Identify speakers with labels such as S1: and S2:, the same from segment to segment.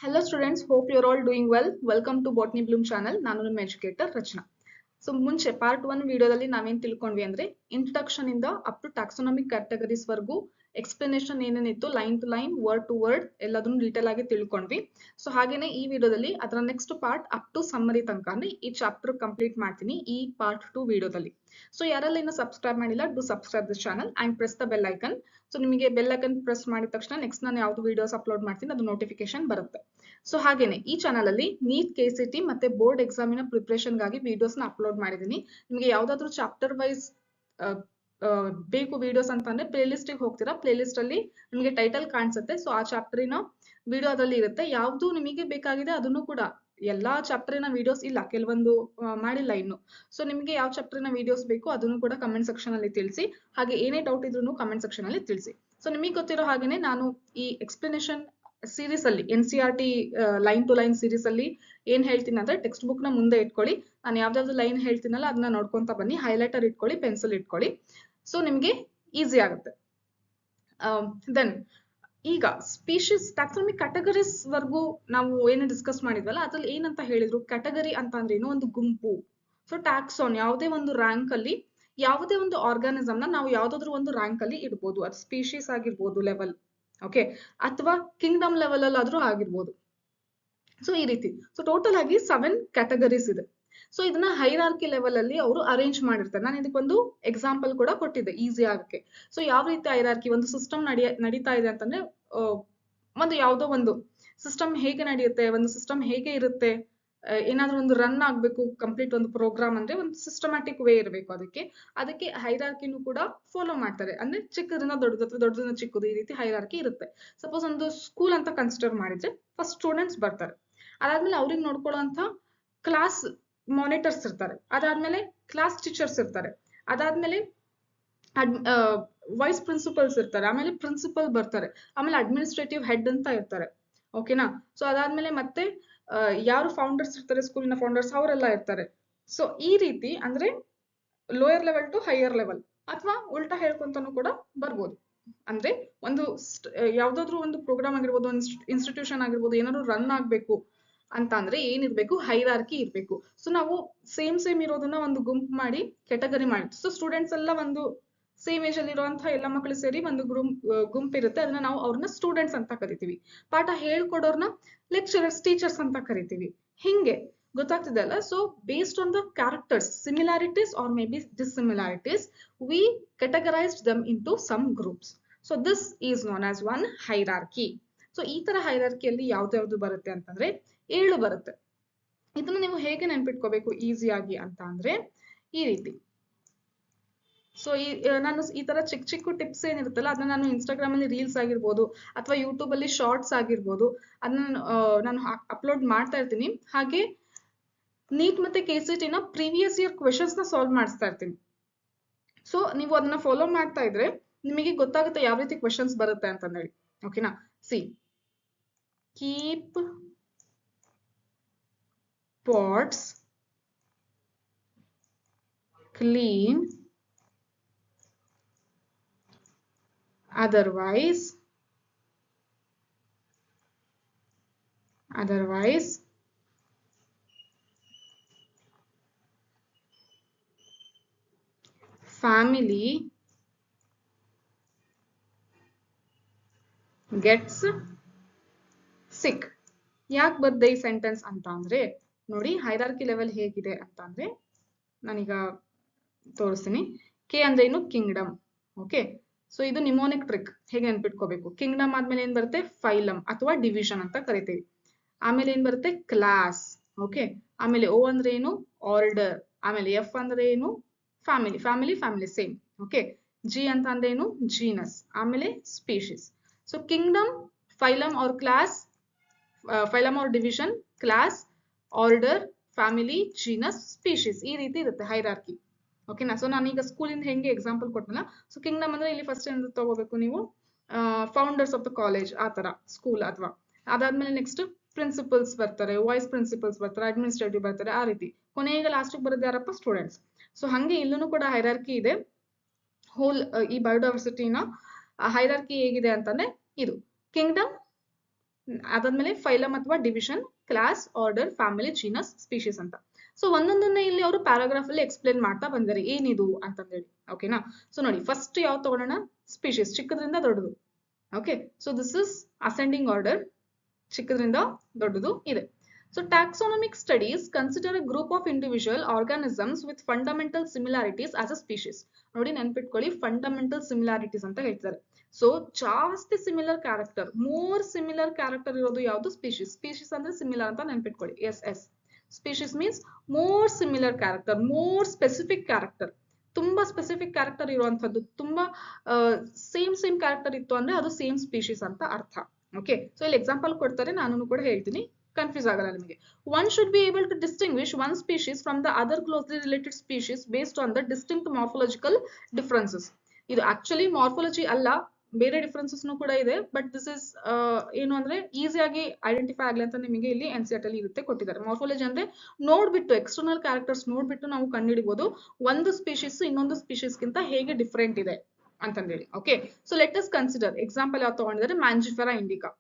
S1: Hello students, hope you're all doing well. Welcome to Botany Bloom channel. ನಾನು ನಿಮ್ಮ educator Rachana. So ಮುಂಚೆ part 1 ವಿಡಿಯೋದಲ್ಲಿ ನಾವೇನ್ ತಿಳ್ಕೊಂಡ್ವಿ ಅಂದ್ರೆ ಇಂಟ್ರೊಡಕ್ಷನ್ ಇಂದ ಅಪ್ ಟು ಟ್ಯಾಕ್ಸೋನಮಿಕ್ ಕ್ಯಾಟಗರೀಸ್ ವರೆಗೂ ಎಕ್ಸ್ಪ್ಲನೇಷನ್ ಏನೇನಿತ್ತು line to line word to word ಎಲ್ಲದನ್ನು ಡೀಟೇಲ್ ಆಗಿ ತಿಳ್ಕೊಂಡ್ವಿ. ಸೊ ಹಾಗೇನೆ ಈ ವಿಡಿಯೋದಲ್ಲಿ ಅದರ next part up to summary ತನಕ ಅಂದ್ರೆ ಈ ಚಾಪ್ಟರ್ ಕಂಪ್ಲೀಟ್ ಮಾಡ್ತೀನಿ ಈ ಪಾರ್ಟ್ 2 ವಿಡಿಯೋದಲ್ಲಿ. ಸೊ ಯಾರೆಲ್ಲ ಇನ್ನು ಸಬ್ಸ್ಕ್ರೈಬ್ ಮಾಡಿಲ್ಲ do subscribe this channel and press the bell icon. So ನಿಮಗೆ ಬೆಲ್ ಐಕನ್ ಪ್ರೆಸ್ ಮಾಡಿದ ತಕ್ಷಣ ನೆಕ್ಸ್ಟ್ ನಾನು ಯಾವ್ದು ವಿಡಿಯೋಸ್ ಅಪ್ಲೋಡ್ ಮಾಡ್ತೀನಿ ಅದು ನೋಟಿಫಿಕೇಶನ್ ಬರುತ್ತೆ. ಸೊ ಹಾಗೇನೆ ಈ ಚಾನಲ್ ಅಲ್ಲಿ ನೀಟ್ KCT ಮತ್ತೆ ಬೋರ್ಡ್ ಎಕ್ಸಾಮಿನ ಪ್ರಿಪರೇಷನ್ ಗಾಗಿ ವಿಡಿಯೋಸ್ ನ ಅಪ್ಲೋಡ್ ಮಾಡಿದೀನಿ. ನಿಮಗೆ ಯಾವ್ದಾದ್ರು ಚಾಪ್ಟರ್ ವೈಸ್ ಬೇಕು ವಿಡಿಯೋಸ್ ಅಂತಂದ್ರೆ ಪ್ಲೇ ಲಿಸ್ಟ್ ಗೆ ಹೋಗ್ತೀರಾ, ಪ್ಲೇ ಲಿಸ್ಟ್ ಅಲ್ಲಿ ನಿಮಗೆ ಟೈಟಲ್ ಕಾಣಿಸುತ್ತೆ. ಸೊ ಆ ಚಾಪ್ಟರಿನ ವಿಡಿಯೋ ಅದರಲ್ಲಿ ಇರುತ್ತೆ. ಯಾವ್ದು ನಿಮಗೆ ಬೇಕಾಗಿದೆ ಅದನ್ನು ಕೂಡ ಎಲ್ಲಾ ಚಾಪ್ಟರಿನ ವಿಡಿಯೋಸ್ ಇಲ್ಲ, ಕೆಲವೊಂದು ಮಾಡಿಲ್ಲ ಇನ್ನು. ಸೊ ನಿಮಗೆ ಯಾವ ಚಾಪ್ಟರಿನ ವಿಡಿಯೋಸ್ ಬೇಕು ಅದನ್ನು ಕೂಡ ಕಮೆಂಟ್ ಸೆಕ್ಷನ್ ಅಲ್ಲಿ ತಿಳಿಸಿ. ಹಾಗೆ ಏನೇ ಡೌಟ್ ಇದ್ರೂ ಕಮೆಂಟ್ ಸೆಕ್ಷನ್ ಅಲ್ಲಿ ತಿಳಿಸಿ. ಸೊ ನಿಮಗೆ ಗೊತ್ತಿರೋ ಹಾಗೇನೆ ನಾನು ಈ ಎಕ್ಸ್ಪ್ಲನೇಷನ್ ಸೀರೀಸ್ ಅಲ್ಲಿ NCERT line to line series ಅಲ್ಲಿ ಏನ್ ಹೇಳ್ತೀನಿ ಅಂದ್ರೆ ಟೆಕ್ಸ್ಟ್ ಬುಕ್ ನ ಮುಂದೆ ಇಟ್ಕೊಳ್ಳಿ. ನಾನು ಯಾವ್ದಾವ್ದು ಲೈನ್ ಹೇಳ್ತೀನಲ್ಲ ಅದನ್ನ ನೋಡ್ಕೊಂತ ಬನ್ನಿ, ಹೈಲೈಟರ್ ಇಟ್ಕೊಳ್ಳಿ, ಪೆನ್ಸಿಲ್ ಇಟ್ಕೊಳ್ಳಿ. ಸೊ ನಿಮ್ಗೆ ಈಸಿ ಆಗುತ್ತೆ. ದೆನ್ ಈಗ ಸ್ಪೀಶೀಸ್ ಟ್ಯಾಕ್ಸಾನಮಿಕ್ ಕ್ಯಾಟಗರೀಸ್ ವರ್ಗೂ ನಾವು ಏನು ಡಿಸ್ಕಸ್ ಮಾಡಿದ್ವಲ್ಲ ಅದ್ರಲ್ಲಿ ಏನಂತ ಹೇಳಿದ್ರು, ಕ್ಯಾಟಗರಿ ಅಂತ ಅಂದ್ರೆ ಏನು, ಒಂದು ಗುಂಪು. ಸೊ ಟ್ಯಾಕ್ಸಾನ್ ಯಾವುದೇ ಒಂದು ರ್ಯಾಂಕ್ ಅಲ್ಲಿ ಯಾವುದೇ ಒಂದು ಆರ್ಗಾನಿಸಮ್ ನ ನಾವು ಯಾವ್ದಾದ್ರು ಒಂದು ರ್ಯಾಂಕ್ ಅಲ್ಲಿ ಇಡ್ಬೋದು. ಅದು ಸ್ಪೀಶೀಸ್ ಆಗಿರ್ಬೋದು ಲೆವೆಲ್, ಓಕೆ, ಅಥವಾ ಕಿಂಗ್ಡಮ್ ಲೆವೆಲ್ ಅಲ್ಲಾದ್ರೂ ಆಗಿರ್ಬೋದು. ಸೊ ಈ ರೀತಿ ಸೊ ಟೋಟಲ್ ಆಗಿ 7 ಕ್ಯಾಟಗರೀಸ್ ಇದೆ. ಸೊ ಇದನ್ನ ಹೈರಾರ್ಕಿ ಲೆವೆಲ್ ಅಲ್ಲಿ ಅವರು ಅರೇಂಜ್ ಮಾಡಿರ್ತಾರೆ. ನಾನು ಇದಕ್ಕೊಂದು ಎಕ್ಸಾಂಪಲ್ ಕೂಡ ಕೊಟ್ಟಿದ್ದೆ ಈಸಿ ಆಗಕ್ಕೆ. ಸೊ ಯಾವ ರೀತಿ ಹೈರಾರ್ಕಿ ಒಂದು ಸಿಸ್ಟಮ್ ನಡೀತಾ ಇದೆ ಅಂತಂದ್ರೆ ಒಂದು ಯಾವುದೋ ಒಂದು ಸಿಸ್ಟಮ್ ಹೇಗೆ ನಡೆಯುತ್ತೆ, ಒಂದು ಸಿಸ್ಟಮ್ ಹೇಗೆ ಇರುತ್ತೆ, ಏನಾದ್ರೂ ಒಂದು ರನ್ ಆಗ್ಬೇಕು ಕಂಪ್ಲೀಟ್ ಒಂದು ಪ್ರೋಗ್ರಾಮ್ ಅಂದ್ರೆ ಒಂದು ಸಿಸ್ಟಮ್ಯಾಟಿಕ್ ವೇ ಇರಬೇಕು. ಅದಕ್ಕೆ ಹೈರಾರ್ಕಿನೂ ಕೂಡ ಫಾಲೋ ಮಾಡ್ತಾರೆ. ಅಂದ್ರೆ ಚಿಕ್ಕದಿಂದ ದೊಡ್ಡದು ಅಥವಾ ದೊಡ್ಡದಿಂದ ಚಿಕ್ಕದು ಈ ರೀತಿ ಹೈರಾರ್ಕಿ ಇರುತ್ತೆ. ಸಪೋಸ್ ಒಂದು ಸ್ಕೂಲ್ ಅಂತ ಕನ್ಸಿಡರ್ ಮಾಡಿದ್ರೆ ಫಸ್ಟ್ ಸ್ಟೂಡೆಂಟ್ಸ್ ಬರ್ತಾರೆ, ಅದಾದ್ಮೇಲೆ ಅವ್ರಿಗೆ ನೋಡ್ಕೊಳ್ಳುವಂತ ಕ್ಲಾಸ್ ಮಾನಿಟರ್ಸ್ ಇರ್ತಾರೆ, ಅದಾದ್ಮೇಲೆ ಕ್ಲಾಸ್ ಟೀಚರ್ಸ್ ಇರ್ತಾರೆ, ಅದಾದ್ಮೇಲೆ ವೈಸ್ ಪ್ರಿನ್ಸಿಪಲ್ಸ್ ಇರ್ತಾರೆ, ಆಮೇಲೆ ಪ್ರಿನ್ಸಿಪಲ್ ಬರ್ತಾರೆ, ಆಮೇಲೆ ಅಡ್ಮಿನಿಸ್ಟ್ರೇಟಿವ್ ಹೆಡ್ ಅಂತ ಇರ್ತಾರೆ. ಓಕೆನಾ. ಸೊ ಅದಾದ್ಮೇಲೆ ಮತ್ತೆ ಯಾರು ಫೌಂಡರ್ಸ್ ಇರ್ತಾರೆ, ಸ್ಕೂಲಿನ ಫೌಂಡರ್ಸ್ ಅವರೆಲ್ಲ ಇರ್ತಾರೆ. ಸೊ ಈ ರೀತಿ ಅಂದ್ರೆ lower level to higher level, ಅಥವಾ ಉಲ್ಟಾ ಹೇಳ್ಕೊಂತಾನು ಕೂಡ ಬರ್ಬೋದು. ಅಂದ್ರೆ ಒಂದು ಯಾವ್ದಾದ್ರು ಒಂದು ಪ್ರೋಗ್ರಾಮ್ ಆಗಿರ್ಬೋದು, ಒಂದು ಇನ್ಸ್ಟಿಟ್ಯೂಷನ್ ಆಗಿರ್ಬೋದು, ಏನಾದ್ರು ರನ್ ಆಗ್ಬೇಕು ಅಂತ ಅಂದ್ರೆ ಏನಿರ್ಬೇಕು, ಹೈರಾರ್ಕಿ ಇರ್ಬೇಕು. ಸೊ ನಾವು ಸೇಮ್ ಇರೋದನ್ನ ಒಂದು ಗುಂಪು ಮಾಡಿ ಕೆಟಗರಿ ಮಾಡಿ, ಸೊ ಸ್ಟೂಡೆಂಟ್ಸ್ ಎಲ್ಲ ಒಂದು ಸೇಮ್ ಏಜ್ ಅಲ್ಲಿ ಇರುವಂತಹ ಎಲ್ಲ ಮಕ್ಕಳು ಸೇರಿ ಒಂದು ಗುಂಪು ಇರುತ್ತೆ. ಅದನ್ನ ನಾವು ಅವ್ರನ್ನ ಸ್ಟೂಡೆಂಟ್ಸ್ ಅಂತ ಕರಿತೀವಿ. ಪಾಠ ಹೇಳ್ಕೊಡೋರ್ನ ಲೆಕ್ಚರರ್ಸ್, ಟೀಚರ್ಸ್ ಅಂತ ಕರಿತೀವಿ. ಹಿಂಗೆ ಗೊತ್ತಾಗ್ತಿದೆ ಅಲ್ಲ. So based on the characters, similarities or maybe dissimilarities, we categorized them into some groups. So this is known as one hierarchy. So ಈ ತರ ಹೈರಾರ್ಕಿಯಲ್ಲಿ ಯಾವ್ದು ಬರುತ್ತೆ ಅಂತಂದ್ರೆ 7 ಬರುತ್ತೆ. ಇದನ್ನ ನೀವು ಹೇಗೆ ನೆನ್ಪಿಟ್ಕೋಬೇಕು ಈಸಿಯಾಗಿ ಅಂತ ಅಂದ್ರೆ ಈ ರೀತಿ. ಸೊ ನಾನು ಈ ತರ ಚಿಕ್ಕ ಟಿಪ್ಸ್ ಏನಿರುತ್ತಲ್ಲ ಅದನ್ನ ನಾನು ಇನ್ಸ್ಟಾಗ್ರಾಮ್ ಅಲ್ಲಿ ರೀಲ್ಸ್ ಆಗಿರ್ಬೋದು ಅಥವಾ ಯೂಟ್ಯೂಬ್ ಅಲ್ಲಿ ಶಾರ್ಟ್ಸ್ ಆಗಿರ್ಬೋದು ಅದನ್ನ ನಾನು ಅಪ್ಲೋಡ್ ಮಾಡ್ತಾ ಇರ್ತೀನಿ. ಹಾಗೆ ನೀಟ್ ಮತ್ತೆ KCT ನ ಪ್ರೀವಿಯಸ್ ಇಯರ್ ಕ್ವೆಶನ್ಸ್ ನ ಸಾಲ್ವ್ ಮಾಡಿಸ್ತಾ ಇರ್ತೀನಿ. ಸೊ ನೀವು ಅದನ್ನ ಫಾಲೋ ಮಾಡ್ತಾ ಇದ್ರೆ ನಿಮಗೆ ಗೊತ್ತಾಗುತ್ತೆ ಯಾವ ರೀತಿ ಕ್ವೆಶನ್ಸ್ ಬರುತ್ತೆ ಅಂತ ಹೇಳಿ. ಓಕೆನಾ. See, keep pots clean, otherwise family gets sick. ಯಾಕೆ ಬರ್ದೆ ಈ ಸೆಂಟೆನ್ಸ್ ಅಂತ ಅಂದ್ರೆ ನೋಡಿ, ಹೈರಾರ್ಕಿ ಲೆವೆಲ್ ಹೇಗಿದೆ ಅಂತ ಅಂದ್ರೆ ನಾನೀಗ ತೋರಿಸ್ತೀನಿ. ಕೆ ಅಂದ್ರೆ ಏನು, ಕಿಂಗ್ಡಮ್. ಓಕೆ. ಸೊ ಇದು ನಿಮೋನಿಕ್ ಟ್ರಿಕ್, ಹೇಗೆ ನೆನ್ಪಿಟ್ಕೋಬೇಕು. ಕಿಂಗ್ಡಮ್ ಆದ್ಮೇಲೆ ಏನ್ ಬರುತ್ತೆ, ಫೈಲಮ್ ಅಥವಾ ಡಿವಿಷನ್ ಅಂತ ಕರಿತೀವಿ. ಆಮೇಲೆ ಏನ್ ಬರುತ್ತೆ, ಕ್ಲಾಸ್. ಓಕೆ. ಆಮೇಲೆ O ಅಂದ್ರೆ ಏನು, ಆರ್ಡರ್. ಆಮೇಲೆ F ಅಂದ್ರೆ ಏನು, ಫ್ಯಾಮಿಲಿ ಸೇಮ್. ಓಕೆ. G ಅಂತ ಅಂದ್ರೆ ಏನು, ಜೀನಸ್. ಆಮೇಲೆ species. So kingdom, phylum or class, phylum or division, class, order, family, genus, species, ಈ ರೀತಿ ಇರುತ್ತೆ ಹೈರಾರ್ಕಿ. ಓಕೆನಾ. ಸೊ ನಾನೀಗ ಸ್ಕೂಲಿಂದ ಹೆಂಗೆ ಎಕ್ಸಾಂಪಲ್ ಕೊಟ್ಟನಲ್ಲ, ಸೊ ಕಿಂಗ್ಡಮ್ ಅಂದ್ರೆ ಇಲ್ಲಿ ಫಸ್ಟ್ ಏನ್ ತಗೋಬೇಕು ನೀವು, ಫೌಂಡರ್ಸ್ ಆಫ್ ದ ಕಾಲೇಜ್ ಆ ತರ ಸ್ಕೂಲ್, ಅಥವಾ ಅದಾದ್ಮೇಲೆ ನೆಕ್ಸ್ಟ್ ಪ್ರಿನ್ಸಿಪಲ್ಸ್ ಬರ್ತಾರೆ, ವೈಸ್ ಪ್ರಿನ್ಸಿಪಲ್ಸ್ ಬರ್ತಾರೆ, ಅಡ್ಮಿನಿಸ್ಟ್ರೇಟಿವ್ ಬರ್ತಾರೆ, ಆ ರೀತಿ. ಕೊನೆಗೆ ಲಾಸ್ಟ್ ಬರೋದು ಯಾರಪ್ಪ, ಸ್ಟೂಡೆಂಟ್ಸ್. ಸೊ ಹಂಗೆ ಇಲ್ಲೂ ಕೂಡ ಹೈರಾರ್ಕಿ ಇದೆ. ಹೋಲ್ ಈ ಬಯೋಡೈವರ್ಸಿಟಿನ ಹೈರಾರ್ಕಿ ಹೇಗಿದೆ ಅಂತಂದ್ರೆ ಇದು ಕಿಂಗ್ಡಮ್, ಅದಾದ್ಮೇಲೆ ಫೈಲಮ್ ಅಥವಾ division, class, order, family, genus, species ಅಂತ. ಸೊ ಒಂದೊಂದನ್ನೇ ಇಲ್ಲಿ ಅವರು ಪ್ಯಾರಾಗ್ರಾಫ್ ಅಲ್ಲಿ ಎಕ್ಸ್ಪ್ಲೇನ್ ಮಾಡ್ತಾ ಬಂದಿದ್ದಾರೆ ಏನಿದು ಅಂತಂದೇಳಿ. ಓಕೆನಾ. ಸೊ ನೋಡಿ ಫಸ್ಟ್ ಯಾವ್ದು ತಗೊಳ್ಳೋಣ, ಸ್ಪೀಶೀಸ್, ಚಿಕ್ಕದ್ರಿಂದ ದೊಡ್ಡದು. Okay, so this is ascending order, ಚಿಕ್ಕದ್ರಿಂದ ದೊಡ್ಡದು ಇದೆ. So taxonomic studies consider a group of individual organisms with fundamental similarities as a species. ನೋಡಿ ನೆನ್ಪಿಟ್ಕೊಳ್ಳಿ, ಫಂಡಮೆಂಟಲ್ ಸಿಮಿಲಾರಿಟೀಸ್ ಅಂತ ಹೇಳ್ತಾರೆ. ಸೊ ಜಾಸ್ತಿ similar character, more similar character ಇರೋದು ಯಾವುದು, ಸ್ಪೀಶೀಸ್. ಸ್ಪೀಶೀಸ್ ಅಂದ್ರೆ ಸಿಮಿಲರ್ ಅಂತ ನೆನ್ಪಿಟ್ಕೊಳ್ಳಿ. S S, species means more similar character, more specific character. ತುಂಬಾ ಸ್ಪೆಸಿಫಿಕ್ ಕ್ಯಾರೆಕ್ಟರ್ ಇರುವಂತದ್ದು, ತುಂಬಾ ಸೇಮ್ ಕ್ಯಾರೆಕ್ಟರ್ ಇತ್ತು ಅಂದ್ರೆ ಅದು ಸೇಮ್ ಸ್ಪೀಶೀಸ್ ಅಂತ ಅರ್ಥ. ಓಕೆ, ಸೊ ಇಲ್ಲಿ ಎಕ್ಸಾಂಪಲ್ ಕೊಡ್ತಾರೆ, ನಾನು ಕೂಡ ಹೇಳ್ತೀನಿ, ಕನ್ಫ್ಯೂಸ್ ಆಗಲ್ಲ ನಿಮಗೆ. One should be able to distinguish one species from the other closely related species based on the distinct morphological differences. ಇದು ಆಕ್ಚುಲಿ ಮಾರ್ಫಾಲಜಿ ಅಲ್ಲ, ಬೇರೆ ಡಿಫ್ರೆನ್ಸಸ್ ಕೂಡ ಇದೆ, ಬಟ್ ದಿಸ್ ಇಸ್ ಏನು ಅಂದ್ರೆ ಈಸಿಯಾಗಿ ಐಡೆಂಟಿಫೈ ಆಗಲಿ ಅಂತ ನಿಮಗೆ ಇಲ್ಲಿ NCERT ಅಲ್ಲಿ ಇರುತ್ತೆ ಕೊಟ್ಟಿದ್ದಾರೆ. ಮಾರ್ಫಾಲಜಿ ಅಂದ್ರೆ ನೋಡ್ಬಿಟ್ಟು, ಎಕ್ಸ್ಟರ್ನಲ್ ಕ್ಯಾರೆಕ್ಟರ್ಸ್ ನೋಡ್ಬಿಟ್ಟು ನಾವು ಕಂಡುಹಿಡಿಬಹುದು ಒಂದು ಸ್ಪೀಶೀಸ್ ಇನ್ನೊಂದು ಸ್ಪೀಶೀಸ್ ಗಿಂತ ಹೇಗೆ ಡಿಫ್ರೆಂಟ್ ಇದೆ ಅಂತಂದೇಳಿ. Okay, so let us consider example ಯಾವ್ದು ತಗೊಂಡಿದ್ದಾರೆ, ಮ್ಯಾಂಜಿಫೆರಾ ಇಂಡಿಕಾ.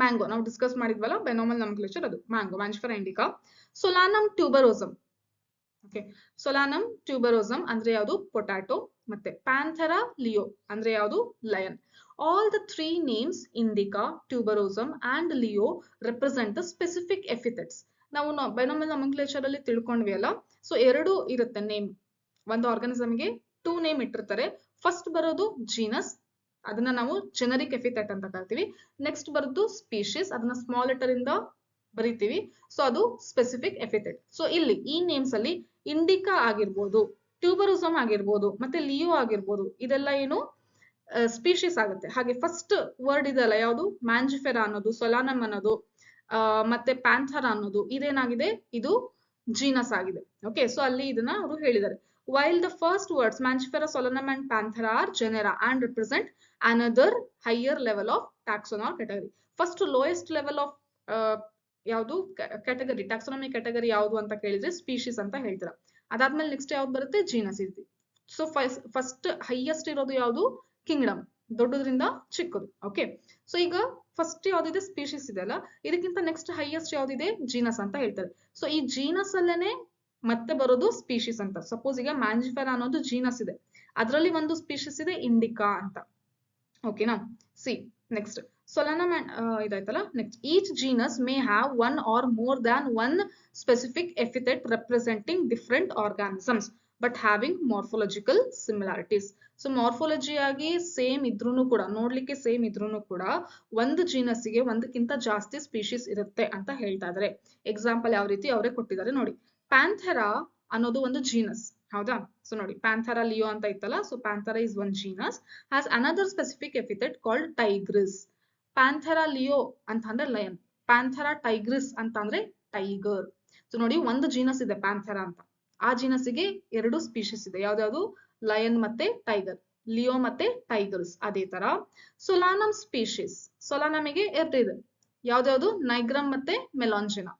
S1: ಮ್ಯಾಂಗೋ ನಾವು ಡಿಸ್ಕಸ್ ಮಾಡಿದ್ವಲ್ಲ, ಬೆನೋಮಲ್ ನಮ್ಕ್ಲೇಚರ್, ಅದು mango, Mangifera indica. Solanum tuberosum. Okay, Solanum tuberosum ಅಂದ್ರೆ ಯಾವುದು, ಪೊಟ್ಯಾಟೊ. ಮತ್ತೆ ಪ್ಯಾಂಥೆರಾ ಲಿಯೋ ಅಂದ್ರೆ ಯಾವುದು, lion. All the three names indica, tuberosum and leo represent the specific epithets. ನಾವು ಬೆನೋಮಲ್ ನಮ್ಕ್ಲೇಚರ್ ಅಲ್ಲಿ ತಿಳ್ಕೊಂಡ್ವಿ ಅಲ್ಲ, ಸೊ ಎರಡು ಇರುತ್ತೆ ನೇಮ್. ಒಂದು ಆರ್ಗಾನಿಸಮ್ಗೆ 2 ನೇಮ್ ಇಟ್ಟಿರ್ತಾರೆ. ಫಸ್ಟ್ ಬರೋದು ಜೀನಸ್, ಅದನ್ನ ನಾವು ಜೆನರಿಕ್ ಎಫಿಥೆಟ್ ಅಂತ ಕರಿತೀವಿ. ನೆಕ್ಸ್ಟ್ ಬರೋದು ಸ್ಪೀಶೀಸ್, ಅದನ್ನ ಸ್ಮಾಲ್ ಲೆಟರ್ ಇಂದ ಬರಿತೀವಿ, ಸೊ ಅದು ಸ್ಪೆಸಿಫಿಕ್ ಎಫಿಥೆಟ್. ಸೊ ಇಲ್ಲಿ ಈ ನೇಮ್ಸ್ ಅಲ್ಲಿ ಇಂಡಿಕಾ ಆಗಿರ್ಬೋದು, ಟ್ಯೂಬರೋಸಮ್ ಆಗಿರ್ಬೋದು, ಮತ್ತೆ ಲಿಯೋ ಆಗಿರ್ಬೋದು, ಇದೆಲ್ಲ ಏನು ಸ್ಪೀಶೀಸ್ ಆಗುತ್ತೆ. ಹಾಗೆ ಫಸ್ಟ್ ವರ್ಡ್ ಇದೆಲ್ಲ ಯಾವುದು, ಮ್ಯಾಂಜಿಫೆರಾ ಅನ್ನೋದು, ಸೊಲಾನಮ್ ಅನ್ನೋದು, ಮತ್ತೆ ಪ್ಯಾಂಥರಾ ಅನ್ನೋದು, ಇದೇನಾಗಿದೆ, ಇದು ಜೀನಸ್ ಆಗಿದೆ. ಓಕೆ, ಸೊ ಅಲ್ಲಿ ಇದನ್ನ ಅವರು ಹೇಳಿದ್ದಾರೆ. While the first words Mangifera, Solanum and Panthera are genera and represent another higher level of taxon or category. First lowest level of ಯಾವುದು category, taxonomy category ಯಾವುದು ಅಂತ ಕೇಳಿದ್ರೆ ಸ್ಪೀಶೀಸ್ ಅಂತ ಹೇಳ್ತೀರಾ. ಅದಾದ್ಮೇಲೆ ನೆಕ್ಸ್ಟ್ ಯಾವ್ದು ಬರುತ್ತೆ, ಜೀನಸ್ ಇರುತ್ತೆ. ಸೊ ಫಸ್ಟ್ ಹೈಯೆಸ್ಟ್ ಇರೋದು ಯಾವುದು, ಕಿಂಗ್ಡಮ್, ದೊಡ್ಡದ್ರಿಂದ ಚಿಕ್ಕದು. ಓಕೆ, ಸೊ ಈಗ ಫಸ್ಟ್ ಯಾವ್ದಿದೆ, ಸ್ಪೀಶೀಸ್ ಇದೆ ಅಲ್ಲ, ಇದಕ್ಕಿಂತ ನೆಕ್ಸ್ಟ್ ಹೈಯೆಸ್ಟ್ ಯಾವ್ದಿದೆ, ಜೀನಸ್ ಅಂತ ಹೇಳ್ತಾರೆ. ಸೊ ಈ ಜೀನಸ್ ಅಲ್ಲೇನೆ ಮತ್ತೆ ಬರೋದು ಸ್ಪೀಶೀಸ್ ಅಂತ. ಸಪೋಸ್ ಈಗ ಮ್ಯಾಂಜಿಫೆರಾ ಅನ್ನೋದು ಜೀನಸ್ ಇದೆ, ಅದರಲ್ಲಿ ಒಂದು ಸ್ಪೀಶೀಸ್ ಇದೆ ಇಂಡಿಕಾ ಅಂತ. ಓಕೆನಾ. ಸಿ ನೆಕ್ಸ್ಟ್ ಸೊಲಾನಮ್ ಇದಾಯ್ತಲ್ಲ. Next each genus may have one or more than one specific epithet representing different organisms but having morphological similarities. So morphology ಆಗಿ ಸೇಮ್ ಇದ್ರೂನು ಕೂಡ, ನೋಡ್ಲಿಕ್ಕೆ ಸೇಮ್ ಇದ್ರೂನು ಕೂಡ ಒಂದು ಜೀನಸ್ಗೆ ಒಂದಕ್ಕಿಂತ ಜಾಸ್ತಿ ಸ್ಪೀಶೀಸ್ ಇರುತ್ತೆ ಅಂತ ಹೇಳ್ತಾ ಇದಾರೆ. ಎಕ್ಸಾಂಪಲ್ ಯಾವ ರೀತಿ ಅವರೇ ಕೊಟ್ಟಿದ್ದಾರೆ ನೋಡಿ. ಪ್ಯಾಂಥೆರಾ ಅನ್ನೋದು ಒಂದು ಜೀನಸ್, ಹೌದಾ. ಸೊ ನೋಡಿ ಪ್ಯಾಂಥೆರಾ ಲಿಯೋ ಅಂತ ಇತ್ತಲ್ಲ, so Panthera is one genus, has another specific epithet called tigris. Panthera leo ಅಂತ ಅಂದ್ರೆ ಲಯನ್, ಪ್ಯಾಂಥೆರಾ ಟೈಗ್ರಿಸ್ ಅಂತ ಅಂದ್ರೆ ಟೈಗರ್. ಸೊ ನೋಡಿ ಒಂದು ಜೀನಸ್ ಇದೆ ಪ್ಯಾಂಥೆರಾ ಅಂತ, ಆ ಜೀನಸ್ಗೆ ಎರಡು ಸ್ಪೀಶೀಸ್ ಇದೆ, ಯಾವ್ದಾವ್ದು, ಲಯನ್ ಮತ್ತೆ ಟೈಗರ್, ಲಿಯೋ ಮತ್ತೆ ಟೈಗರ್ಸ್. ಅದೇ ತರ ಸೊಲಾನಮ್ ಸ್ಪೀಶೀಸ್, ಸೊಲಾನಮಿಗೆ ಎರಡು ಇದೆ, ಯಾವ್ದಾವ್ದು, ನೈಗ್ರಮ್ ಮತ್ತೆ ಮೆಲಾಂಜಿನಾ.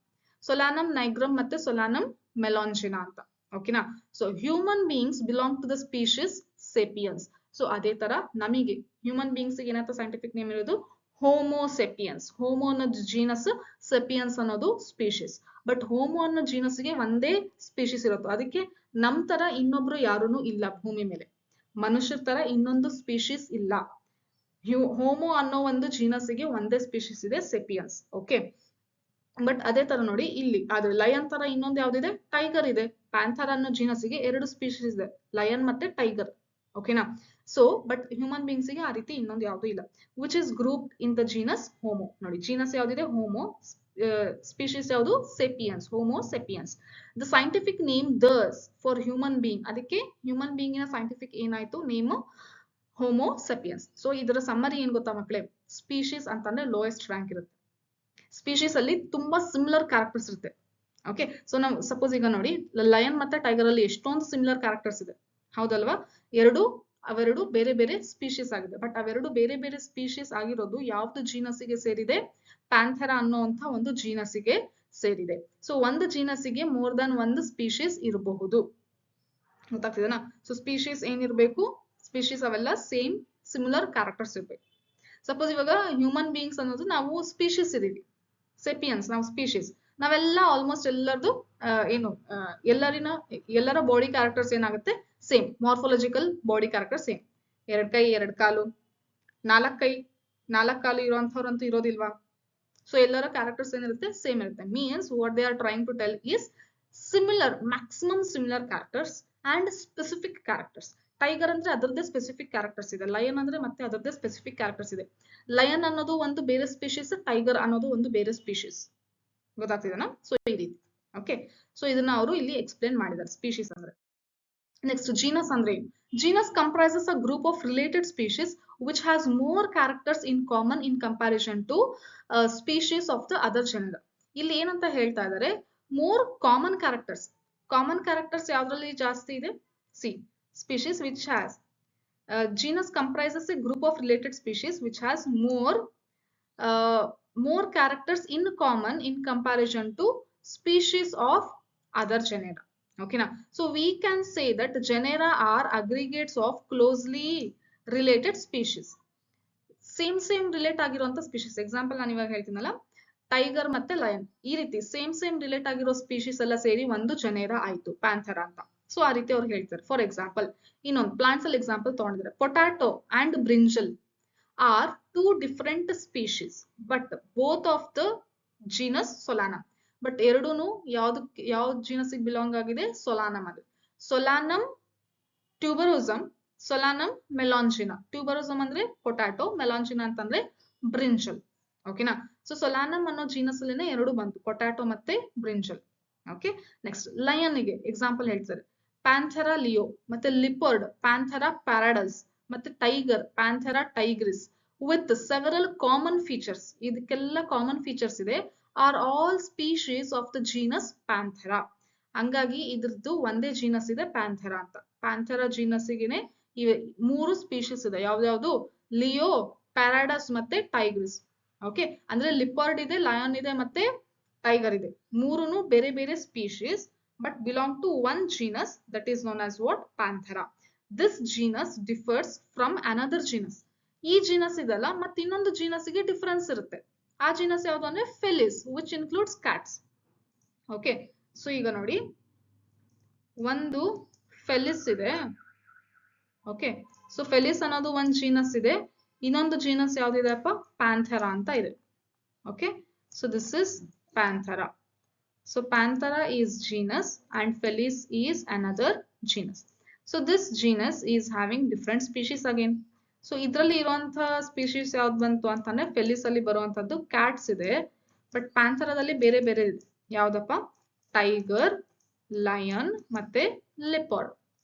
S1: ಸೊಲಾನಮ್ ನೈಗ್ರಮ್ ಮತ್ತೆ ಸೊಲಾನಮ್ ಮೆಲಾಂಜಿನಾ ಅಂತ. ಓಕೆನಾ. So human beings belong to the species sapiens. So ಅದೇ ತರ ನಮಗೆ ಹ್ಯೂಮನ್ ಬೀಯಿಂಗ್ಸ್ ಏನಂತ ಸೈಂಟಿಫಿಕ್ ನೇಮ್ ಇರೋದು, ಹೋಮೋಸೆಪಿಯನ್ಸ್. ಹೋಮೋ ಅನ್ನೋದು ಜೀನಸ್, ಸೆಪಿಯನ್ಸ್ ಅನ್ನೋದು ಸ್ಪೀಶೀಸ್. ಬಟ್ ಹೋಮೋ ಅನ್ನೋ ಜೀನಸ್ಗೆ ಒಂದೇ ಸ್ಪೀಶೀಸ್ ಇರುತ್ತೆ, ಅದಕ್ಕೆ ನಮ್ ತರ ಇನ್ನೊಬ್ರು ಯಾರೂ ಇಲ್ಲ ಭೂಮಿ ಮೇಲೆ, ಮನುಷ್ಯರ ತರ ಇನ್ನೊಂದು ಸ್ಪೀಶೀಸ್ ಇಲ್ಲ. ಹೋಮೋ ಅನ್ನೋ ಒಂದು ಜೀನಸ್ಗೆ ಒಂದೇ ಸ್ಪೀಶೀಸ್ ಇದೆ, ಸೆಪಿಯನ್ಸ್. ಓಕೆ, ಬಟ್ ಅದೇ ತರ ನೋಡಿ ಇಲ್ಲಿ, ಆದ್ರೆ ಲಯನ್ ತರ ಇನ್ನೊಂದು ಯಾವ್ದಿದೆ, ಟೈಗರ್ ಇದೆ. ಪ್ಯಾಂಥೆರಾ ಅನ್ನೋ ಜೀನಸ್ಗೆ ಎರಡು ಸ್ಪೀಶೀಸ್ ಇದೆ, ಲಯನ್ ಮತ್ತೆ ಟೈಗರ್. ಓಕೆನಾ. ಸೊ ಬಟ್ ಹ್ಯೂಮನ್ ಬೀಯಿಂಗ್ಸ್ ಗೆ ಆ ರೀತಿ ಇನ್ನೊಂದು ಯಾವ್ದು ಇಲ್ಲ. Which is group in the genus Homo. ನೋಡಿ ಜೀನಸ್ ಯಾವ್ದಿದೆ, ಹೋಮೋ, ಸ್ಪೀಶೀಸ್ ಯಾವುದು, sapiens, Homo sapiens. The scientific name thus for human being, ಅದಕ್ಕೆ ಹ್ಯೂಮನ್ ಬೀಯಿಂಗಿನ ಸೈಂಟಿಫಿಕ್ ಏನಾಯ್ತು, ನೇಮ್ ಹೋಮೋ ಸೆಪಿಯನ್ಸ್. ಸೊ ಇದರ ಸಮ್ಮರಿ ಏನ್ ಗೊತ್ತಾ ಮಕ್ಕಳೇ, ಸ್ಪೀಶೀಸ್ ಅಂತಂದ್ರೆ ಲೋಯೆಸ್ಟ್ ರ್ಯಾಂಕ್ ಇರುತ್ತೆ. ಸ್ಪೀಶೀಸ್ ಅಲ್ಲಿ ತುಂಬಾ ಸಿಮಿಲರ್ ಕ್ಯಾರೆಕ್ಟರ್ಸ್ ಇರುತ್ತೆ. ಓಕೆ, ಸೊ ನಾವು ಸಪೋಸ್ ಈಗ ನೋಡಿ ಲಯನ್ ಮತ್ತೆ ಟೈಗರ್ ಅಲ್ಲಿ ಎಷ್ಟೊಂದು ಸಿಮಿಲರ್ ಕ್ಯಾರೆಕ್ಟರ್ಸ್ ಇದೆ, ಹೌದಲ್ವಾ. ಅವೆರಡು ಬೇರೆ ಬೇರೆ ಸ್ಪೀಶೀಸ್ ಆಗಿದೆ, ಬಟ್ ಅವೆರಡು ಬೇರೆ ಬೇರೆ ಸ್ಪೀಶೀಸ್ ಆಗಿರೋದು ಯಾವ್ದು ಜೀನಸ್ಸಿಗೆ ಸೇರಿದೆ, ಪ್ಯಾಂಥೆರಾ ಅನ್ನುವಂತ ಒಂದು ಜೀನಸ್ಸಿಗೆ ಸೇರಿದೆ. ಸೊ ಒಂದು ಜೀನಸ್ಸಿಗೆ ಮೋರ್ ದನ್ ಒಂದು ಸ್ಪೀಶೀಸ್ ಇರಬಹುದು, ಗೊತ್ತಾಗ್ತಿದೆನಾ. ಸೊ ಸ್ಪೀಶೀಸ್ ಏನಿರ್ಬೇಕು, ಸ್ಪೀಶೀಸ್ ಅವೆಲ್ಲ ಸೇಮ್ ಸಿಮಿಲರ್ ಕ್ಯಾರೆಕ್ಟರ್ಸ್ ಇರ್ಬೇಕು. ಸಪೋಸ್ ಇವಾಗ ಹ್ಯೂಮನ್ ಬೀಯಿಂಗ್ಸ್ ಅನ್ನೋದು ನಾವು ಸ್ಪೀಶೀಸ್ ಇದೀವಿ, ಸೆಪಿಯನ್ಸ್ ನಾವು ಸ್ಪೀಶೀಸ್, ನಾವೆಲ್ಲ ಆಲ್ಮೋಸ್ಟ್ ಎಲ್ಲರದು ಏನು ಎಲ್ಲರ ಬಾಡಿ ಕ್ಯಾರೆಕ್ಟರ್ಸ್ ಏನಾಗುತ್ತೆ same, morphological body character same. 2 ಕೈ 2 ಕಾಲು, 4 ಕೈ 4 ಕಾಲು ಇರುವಂತವ್ರಂತೂ ಇರೋದಿಲ್ವಾ? ಸೊ ಎಲ್ಲರ ಕ್ಯಾರೆಕ್ಟರ್ಸ್ ಏನಿರುತ್ತೆ ಸೇಮ್ ಇರುತ್ತೆ. Means what they are trying to tell is similar, maximum similar characters and specific characters. Tiger ಅಂದ್ರೆ ಅದರದ್ದೇ ಸ್ಪೆಸಿಫಿಕ್ ಕ್ಯಾರೆಕ್ಟರ್ಸ್ ಇದೆ, ಲಯನ್ ಅಂದ್ರೆ ಮತ್ತೆ ಅದರದ್ದೇ ಸ್ಪೆಸಿಫಿಕ್ ಕ್ಯಾರೆಕ್ಟರ್ಸ್ ಇದೆ. ಲಯನ್ ಅನ್ನೋದು ಒಂದು ಬೇರೆ ಸ್ಪೀಶೀಸ್, ಟೈಗರ್ ಅನ್ನೋದು ಒಂದು ಬೇರೆ ಸ್ಪೀಶೀಸ್. ಗೊತ್ತಾಗ್ತಿದೆನಾ? ಸೊ ಈ ರೀತಿ. ಓಕೆ, ಸೊ ಇದನ್ನ ಅವರು ಇಲ್ಲಿ ಎಕ್ಸ್ಪ್ಲೇನ್ ಮಾಡಿದ್ದಾರೆ ಸ್ಪೀಶೀಸ್ ಅಂದ್ರೆ. ನೆಕ್ಸ್ಟ್ ಜೀನಸ್ ಅಂದ್ರೆ ಏನು? Genus comprises a group of related species which has more characters in common in comparison to species of the other genera. ಇಲ್ಲಿ ಏನಂತ ಹೇಳ್ತಾ ಇದ್ದಾರೆ, more common characters. Common characters ಯಾವ್ದ್ರಲ್ಲಿ ಜಾಸ್ತಿ ಇದೆ? See, species which has genus comprises a group of related species which has more characters in common in comparison to species of other genera. Okay, now so we can say that genera are aggregates of closely related species. Same relate ಆಗಿರುವಂತ species. Example ನಾನು ಇವಾಗ ಹೇಳ್ತೀನಲ್ಲ, tiger ಮತ್ತೆ lion, ಈ ರೀತಿ same relate ಆಗಿರೋ species ಎಲ್ಲ ಸೇರಿ ಒಂದು ಜನೇರಾ ಆಯ್ತು, ಪ್ಯಾಂಥೆರಾ ಅಂತ. ಸೊ ಆ ರೀತಿ ಅವ್ರು ಹೇಳ್ತಾರೆ. ಫಾರ್ ಎಕ್ಸಾಂಪಲ್ ಇನ್ನೊಂದು ಪ್ಲಾಂಟ್ಸ್ ಅಲ್ಲಿ ಎಕ್ಸಾಂಪಲ್ ತಗೊಂಡಿದ್ದಾರೆ, potato and brinjal are two different species but both of the genus Solanum. But ಎರಡೂನು ಯಾವ ಜೀನಸ್ ಬಿಲಾಂಗ್ ಆಗಿದೆ? ಸೊಲಾನಮ್ ಅದು. ಸೊಲಾನಮ್ ಟ್ಯೂಬರೋಸಮ್, ಸೊಲಾನಮ್ ಮೆಲಾಂಜಿನಾ. ಟ್ಯೂಬರೋಸಮ್ ಅಂದ್ರೆ ಪೊಟ್ಯಾಟೊ, ಮೆಲಾಂಜಿನಾ ಅಂತಂದ್ರೆ ಬ್ರಿಂಜಲ್. ಓಕೆನಾ? ಸೊ ಸೊಲಾನಮ್ ಅನ್ನೋ ಜೀನಸ್ ಅಲ್ಲಿನೇ ಎರಡು ಬಂತು, ಪೊಟ್ಯಾಟೊ ಮತ್ತೆ ಬ್ರಿಂಜಲ್. ಓಕೆ, ನೆಕ್ಸ್ಟ್ ಲಯನ್ ಗೆ ಎಕ್ಸಾಂಪಲ್ ಹೇಳ್ತಾರೆ, ಪ್ಯಾಂಥೆರಾ ಲಿಯೋ, ಮತ್ತೆ ಲಿಪರ್ಡ್ ಪ್ಯಾಂಥೆರಾ ಪ್ಯಾರಾಡಸ್, ಮತ್ತೆ tiger Panthera tigris with several common features. ಇದಕ್ಕೆಲ್ಲ ಕಾಮನ್ ಫೀಚರ್ಸ್ ಇದೆ. Are all species of the genus Panthera. ಹಂಗಾಗಿ ಇದ್ರದ್ದು ಒಂದೇ ಜೀನಸ್ ಇದೆ ಪ್ಯಾಂಥೆರಾ ಅಂತ. ಪ್ಯಾಂಥೆರಾ ಜೀನಸ್ಸಿಗೆನೆ ಇವೆ 3 ಸ್ಪೀಶೀಸ್ ಇದೆ. ಯಾವ್ದಾವ್ದು? ಲಿಯೋ, ಪ್ಯಾರಾಡಸ್ ಮತ್ತೆ ಟೈಗ್ರಿಸ್. ಓಕೆ, ಅಂದ್ರೆ ಲಿಪರ್ಡ್ ಇದೆ, ಲಯನ್ ಇದೆ ಮತ್ತೆ ಟೈಗರ್ ಇದೆ. ಮೂರೂನು ಬೇರೆ ಬೇರೆ species but belong to one genus that is known as what? Panthera. This genus differs from another genus. ಈ ಜೀನಸ್ ಇದಲ್ಲ ಮತ್ತೆ ಇನ್ನೊಂದು ಜೀನಸ್ಗೆ ಡಿಫರೆನ್ಸ್ ಇರುತ್ತೆ. ಆ ಜೀನಸ್ ಯಾವುದು ಅಂದ್ರೆ Felis, which includes cats. Okay, so ಈಗ ನೋಡಿ, ಒಂದು ಫೆಲಿಸ್ ಇದೆ. ಓಕೆ, ಸೊ ಫೆಲಿಸ್ ಅನ್ನೋದು ಒಂದು ಜೀನಸ್ ಇದೆ. ಇನ್ನೊಂದು ಜೀನಸ್ ಯಾವ್ದಿದೆಪ್ಪ? ಪ್ಯಾಂಥೆರಾ ಅಂತ ಇದೆ. Okay, so this is Panthera. So Panthera is genus and Felis is another genus. So this genus is having different species again. So ಇದರಲ್ಲಿ ಇರುವಂತಹ ಸ್ಪೀಶೀಸ್ ಯಾವ್ದು ಬಂತು ಅಂತಂದ್ರೆ ಫೆಲಿಸ್ ಅಲ್ಲಿ ಬರುವಂತದ್ದು ಕ್ಯಾಟ್ಸ್ ಇದೆ. ಬಟ್ ಪ್ಯಾಂಥೆರಾದಲ್ಲಿ ಬೇರೆ ಬೇರೆ ಇದೆ. ಯಾವ್ದಪ್ಪ? ಟೈಗರ್, ಲಯನ್ ಮತ್ತೆ ಲೆಪರ್ಡ್.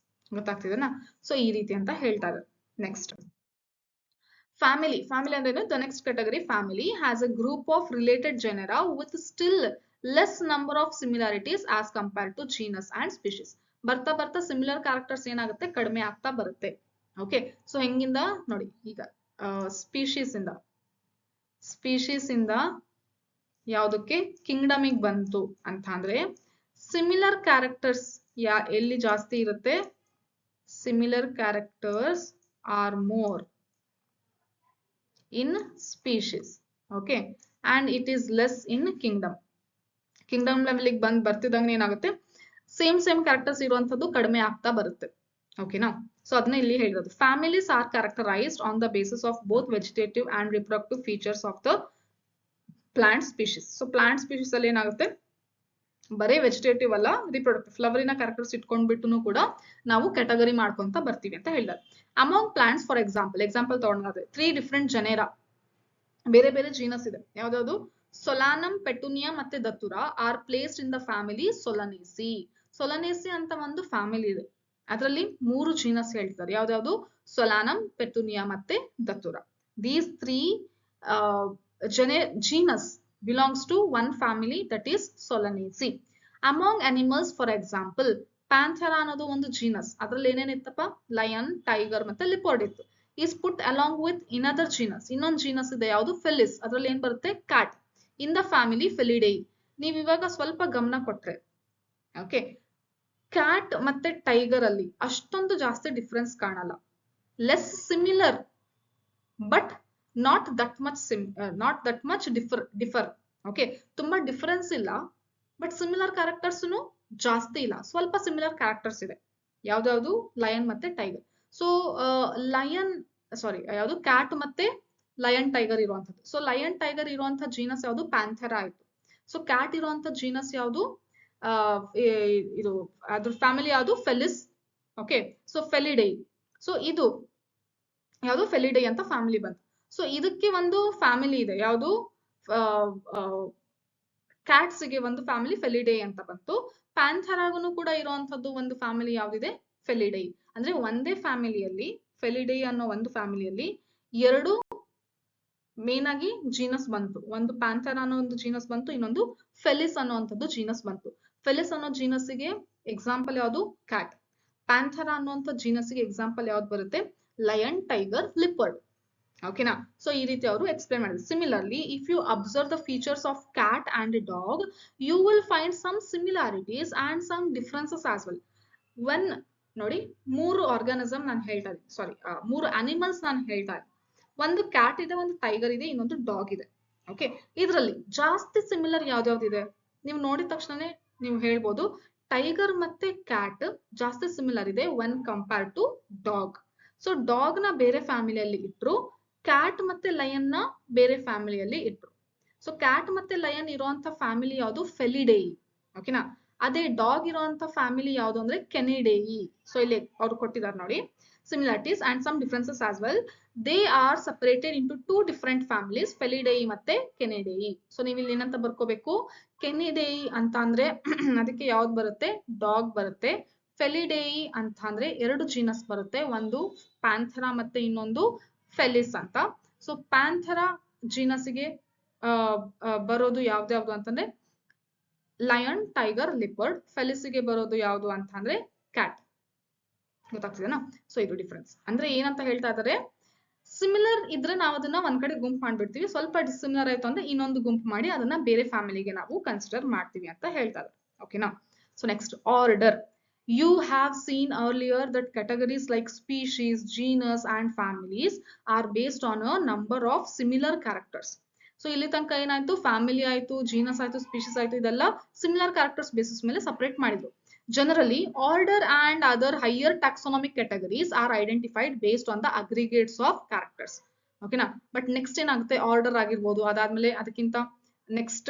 S1: ಗೊತ್ತಾಗ್ತಿದೆನಾ? ಸೊ ಈ ರೀತಿ ಅಂತ ಹೇಳ್ತಾ ಇದ್ದಾರೆ. Next family. ಫ್ಯಾಮಿಲಿ ಅಂದ್ರೆ the next category family has a group of related genera with still less number of similarities as compared to genus and species. ಬರ್ತಾ ಬರ್ತಾ ಸಿಮಿಲರ್ ಕ್ಯಾರೆಕ್ಟರ್ಸ್ ಏನಾಗುತ್ತೆ? ಕಡಿಮೆ ಆಗ್ತಾ ಬರುತ್ತೆ. ಓಕೆ, ಸೊ ಹೆಂಗಿಂದ ನೋಡಿ, ಈಗ ಸ್ಪೀಶೀಸ್ ಇಂದ ಯಾವ್ದಕ್ಕೆ ಕಿಂಗ್ಡಮಿಗ್ ಬಂತು ಅಂತ ಅಂದ್ರೆ ಸಿಮಿಲರ್ ಕ್ಯಾರೆಕ್ಟರ್ಸ್ ಎಲ್ಲಿ ಜಾಸ್ತಿ ಇರುತ್ತೆ? Similar characters are more in species. Okay, and it is less in kingdom. Kingdom ಲೆವೆಲ್ಗೆ ಬರ್ತಿದಂಗೆ ಏನಾಗುತ್ತೆ? ಸೇಮ್ ಕ್ಯಾರೆಕ್ಟರ್ಸ್ ಇರುವಂತದ್ದು ಕಡಿಮೆ ಆಗ್ತಾ ಬರುತ್ತೆ. ಓಕೆನಾ? ಸೊ ಅದನ್ನ ಇಲ್ಲಿ ಹೇಳಿರೋದು. Families are characterised on the basis of both vegetative and reproductive features of the plant species. So plant species ಅಲ್ಲಿ ಏನಾಗುತ್ತೆ? ಬರೀ ವೆಜಿಟೇಟಿವ್ ಅಲ್ಲ, ರಿಪ್ರೊಡಕ್ಟಿವ್ ಫ್ಲವರಿನ ಕ್ಯಾರೆಕ್ಟರ್ಸ್ ಇಟ್ಕೊಂಡ್ಬಿಟ್ಟು ಕೂಡ ನಾವು ಕ್ಯಾಟಗರಿ ಮಾಡ್ಕೊಂತ ಬರ್ತೀವಿ ಅಂತ ಹೇಳಿದ್ದಾರೆ. ಅಮಾಂಗ್ ಪ್ಲಾಂಟ್ಸ್ ಫಾರ್ ಎಕ್ಸಾಂಪಲ್ ತಗೊಂಡ್ರೆ 3 ಡಿಫ್ರೆಂಟ್ ಜನೇರಾ, ಬೇರೆ ಬೇರೆ ಜೀನಸ್ ಇದೆ. ಯಾವ್ದಾವ್ದು? ಸೊಲಾನಮ್, ಪೆಟುನಿಯಾ ಮತ್ತೆ ದತುರಾ R placed in the family Solanaceae. Solanaceae ಅಂತ ಒಂದು ಫ್ಯಾಮಿಲಿ ಇದೆ. ಅದರಲ್ಲಿ 3 ಜೀನಸ್ ಹೇಳ್ತಾರೆ. ಯಾವ್ದಾವ್ದು? ಸೊಲಾನಮ್, ಪೆಟುನಿಯಾ ಮತ್ತೆ ದತುರಾ. These 3 genus belongs to one family, that is Solanaceae. Among animals, for example, Panthera ಅನ್ನೋದು ಒಂದು ಜೀನಸ್. ಅದ್ರಲ್ಲಿ ಏನೇನಿತ್ತಪ್ಪ? ಲಯನ್, ಟೈಗರ್ ಮತ್ತೆ ಲಿಪರ್ಡ್ ಇತ್ತು. is put along with another genus. ಇನ್ನೊಂದು ಜೀನಸ್ ಇದೆ, ಯಾವುದು? ಫೆಲಿಸ್. ಅದ್ರಲ್ಲಿ ಏನ್ ಬರುತ್ತೆ? Cat. in the family Felidae. ನೀವು ಇವಾಗ ಸ್ವಲ್ಪ ಗಮನ ಕೊಟ್ರೆ, ಓಕೆ, ಕ್ಯಾಟ್ ಮತ್ತೆ ಟೈಗರ್ ಅಲ್ಲಿ ಅಷ್ಟೊಂದು ಜಾಸ್ತಿ ಡಿಫರೆನ್ಸ್ ಕಾಣಲ್ಲ. Less similar but not that much differ. Okay, ತುಂಬಾ ಡಿಫರೆನ್ಸ್ ಇಲ್ಲ, ಬಟ್ ಸಿಮಿಲರ್ ಕ್ಯಾರೆಕ್ಟರ್ಸ್ ಜಾಸ್ತಿ ಇಲ್ಲ, ಸ್ವಲ್ಪ ಸಿಮಿಲರ್ ಕ್ಯಾರೆಕ್ಟರ್ಸ್ ಇದೆ. ಯಾವ್ದಾವ್ದು? ಲಯನ್ ಮತ್ತೆ ಟೈಗರ್. ಸೊ ಲಯನ್ ಸಾರಿ ಯಾವ್ದು ಕ್ಯಾಟ್ ಮತ್ತೆ ಲಯನ್ ಟೈಗರ್ ಇರುವಂತದ್ದು. ಸೊ ಲಯನ್ ಟೈಗರ್ ಇರುವಂತ ಜೀನಸ್ ಯಾವ್ದು? ಪ್ಯಾಂಥೆರಾ ಆಯ್ತು. ಸೊ ಕ್ಯಾಟ್ ಇರುವಂತ ಜೀನಸ್ ಯಾವ್ದು? ಇದು ಅದ್ರ ಫ್ಯಾಮಿಲಿ ಯಾವ್ದು? Felis. Okay, so Felidae. So ಇದು ಯಾವ್ದು? ಫೆಲಿಡೈ ಅಂತ ಫ್ಯಾಮಿಲಿ ಬಂತು. ಸೊ ಇದಕ್ಕೆ ಒಂದು ಫ್ಯಾಮಿಲಿ ಇದೆ, ಯಾವ್ದು? ಕ್ಯಾಟ್ಸ್ ಗೆ ಒಂದು ಫ್ಯಾಮಿಲಿ ಫೆಲಿಡೈ ಅಂತ ಬಂತು. ಪ್ಯಾಂಥೆರಾಗೂ ಕೂಡ ಇರುವಂತದ್ದು ಒಂದು ಫ್ಯಾಮಿಲಿ ಯಾವ್ದಿದೆ? ಫೆಲಿಡೈ. ಅಂದ್ರೆ ಒಂದೇ ಫ್ಯಾಮಿಲಿಯಲ್ಲಿ, ಫೆಲಿಡೈ ಅನ್ನೋ ಒಂದು ಫ್ಯಾಮಿಲಿಯಲ್ಲಿ ಎರಡು ಮೇನ್ ಆಗಿ ಜೀನಸ್ ಬಂತು. ಒಂದು ಪ್ಯಾಂಥೆರಾ ಅನ್ನೋ ಒಂದು ಜೀನಸ್ ಬಂತು, ಇನ್ನೊಂದು ಫೆಲಿಸ್ ಅನ್ನೋಂಥದ್ದು ಜೀನಸ್ ಬಂತು. ಫೆಲಿಸ್ ಅನ್ನೋ ಜೀನಸ್ಗೆ ಎಕ್ಸಾಂಪಲ್ ಯಾವ್ದು? ಕ್ಯಾಟ್. ಪ್ಯಾಂಥೆರಾ ಅನ್ನೋಂಥ ಜೀನಸ್ಗೆ ಎಕ್ಸಾಂಪಲ್ ಯಾವ್ದು ಬರುತ್ತೆ? Lion, tiger, leopard. ಓಕೆನಾ? ಸೊ ಈ ರೀತಿ ಅವರು ಎಕ್ಸ್ಪ್ಲೇನ್ ಮಾಡಿದ್ರು. Similarly, if you observe the features of cat and dog, you will find some similarities and some differences as well. One ನೋಡಿ, ಮೂರು ಆರ್ಗಾನಿಸಮ್ ನಾನು ಹೇಳ್ತಾ ಇದ್ದೀನಿ, ಸಾರಿ ಮೂರು ಅನಿಮಲ್ಸ್ ನಾನು ಹೇಳ್ತಾ ಇದ್ದೀನಿ. ಒಂದು ಕ್ಯಾಟ್ ಇದೆ, ಒಂದು ಟೈಗರ್ ಇದೆ, ಇನ್ನೊಂದು ಡಾಗ್ ಇದೆ. ಓಕೆ, ಇದರಲ್ಲಿ ಜಾಸ್ತಿ ಸಿಮಿಲರ್ ಯಾವ್ದಾವ್ದಿದೆ? ನೀವು ನೋಡಿದ ತಕ್ಷಣನೇ ನೀವು ಹೇಳ್ಬೋದು, ಟೈಗರ್ ಮತ್ತೆ ಕ್ಯಾಟ್ ಜಾಸ್ತಿ ಸಿಮಿಲರ್ ಇದೆ one compare to dog. So dog ನ ಬೇರೆ ಫ್ಯಾಮಿಲಿಯಲ್ಲಿ ಇಟ್ರು, ಕ್ಯಾಟ್ ಮತ್ತೆ ಲಯನ್ ನ ಬೇರೆ ಫ್ಯಾಮಿಲಿಯಲ್ಲಿ ಇಟ್ರು. ಸೊ ಕ್ಯಾಟ್ ಮತ್ತೆ ಲಯನ್ ಇರುವಂತ ಫ್ಯಾಮಿಲಿ ಯಾವುದು? ಫೆಲಿಡೈ. ಓಕೆನಾ? ಅದೇ ಡಾಗ್ ಇರುವಂತ ಫ್ಯಾಮಿಲಿ ಯಾವುದು ಅಂದ್ರೆ ಕೆನಿಡೇಯಿ. ಸೊ ಇಲ್ಲಿ ಅವ್ರು ಕೊಟ್ಟಿದ್ದಾರೆ ನೋಡಿ, similarities and some differences as well. They are separated into two different families, Felidae ಮತ್ತೆ Canidae. ಸೊ ನೀವು ಇಲ್ಲಿ ಏನಂತ ಬರ್ಕೋಬೇಕು? Canidae ಅಂತ ಅಂದ್ರೆ ಅದಕ್ಕೆ ಯಾವ್ದು ಬರುತ್ತೆ? ಡಾಗ್ ಬರುತ್ತೆ. Felidae ಅಂತ ಅಂದ್ರೆ ಎರಡು ಜೀನಸ್ ಬರುತ್ತೆ, ಒಂದು ಪ್ಯಾಂಥೆರಾ ಮತ್ತೆ ಇನ್ನೊಂದು ಫೆಲಿಸ್ ಅಂತ. ಸೊ ಪ್ಯಾಂಥೆರಾ ಜೀನಸ್ಗೆ ಬರೋದು ಯಾವ್ದು ಅಂತಂದ್ರೆ ಲಯನ್, ಟೈಗರ್, ಲಿಪರ್ಡ್. ಫೆಲಿಸ್ಗೆ ಬರೋದು ಯಾವ್ದು ಅಂತ ಅಂದ್ರೆ ಕ್ಯಾಟ್. ಗೊತ್ತಾಗ್ತಿದೆನಾ? ಸೊ ಇದು ಡಿಫ್ರೆನ್ಸ್. ಅಂದ್ರೆ ಏನಂತ ಹೇಳ್ತಾ ಇದಾರೆ, ಸಿಮಿಲರ್ ಇದ್ರೆ ನಾವು ಅದನ್ನ ಒಂದ್ ಕಡೆ ಗುಂಪು ಮಾಡ್ಬಿಡ್ತೀವಿ, ಸ್ವಲ್ಪ ಡಿಸಿಮಿಲರ್ ಆಯ್ತು ಅಂದ್ರೆ ಇನ್ನೊಂದು ಗುಂಪು ಮಾಡಿ ಅದನ್ನ ಬೇರೆ ಫ್ಯಾಮಿಲಿಗೆ ನಾವು ಕನ್ಸಿಡರ್ ಮಾಡ್ತೀವಿ ಅಂತ ಹೇಳ್ತಾ ಇದ್ದಾರೆ. ಓಕೆನಾ? So next, order. You have seen earlier that categories like species, genus and families are based on a number of similar characters. So ಇಲ್ಲಿ ತನಕ ಏನಾಯ್ತು? ಫ್ಯಾಮಿಲಿ ಆಯ್ತು, ಜೀನಸ್ ಆಯ್ತು, ಸ್ಪೀಶೀಸ್ ಆಯ್ತು, ಇದೆಲ್ಲ ಸಿಮಿಲರ್ ಕ್ಯಾರೆಕ್ಟರ್ಸ್ ಬೇಸಿಸ್ ಮೇಲೆ ಸಪರೇಟ್ ಮಾಡಿದ್ರು. Generally, order and other higher taxonomic categories are identified based on the aggregates of characters. ಓಕೆನಾ? ಬಟ್ ನೆಕ್ಸ್ಟ್ ಏನಾಗುತ್ತೆ? ಆರ್ಡರ್ ಆಗಿರ್ಬೋದು, ಅದಾದ್ಮೇಲೆ ಅದಕ್ಕಿಂತ ನೆಕ್ಸ್ಟ್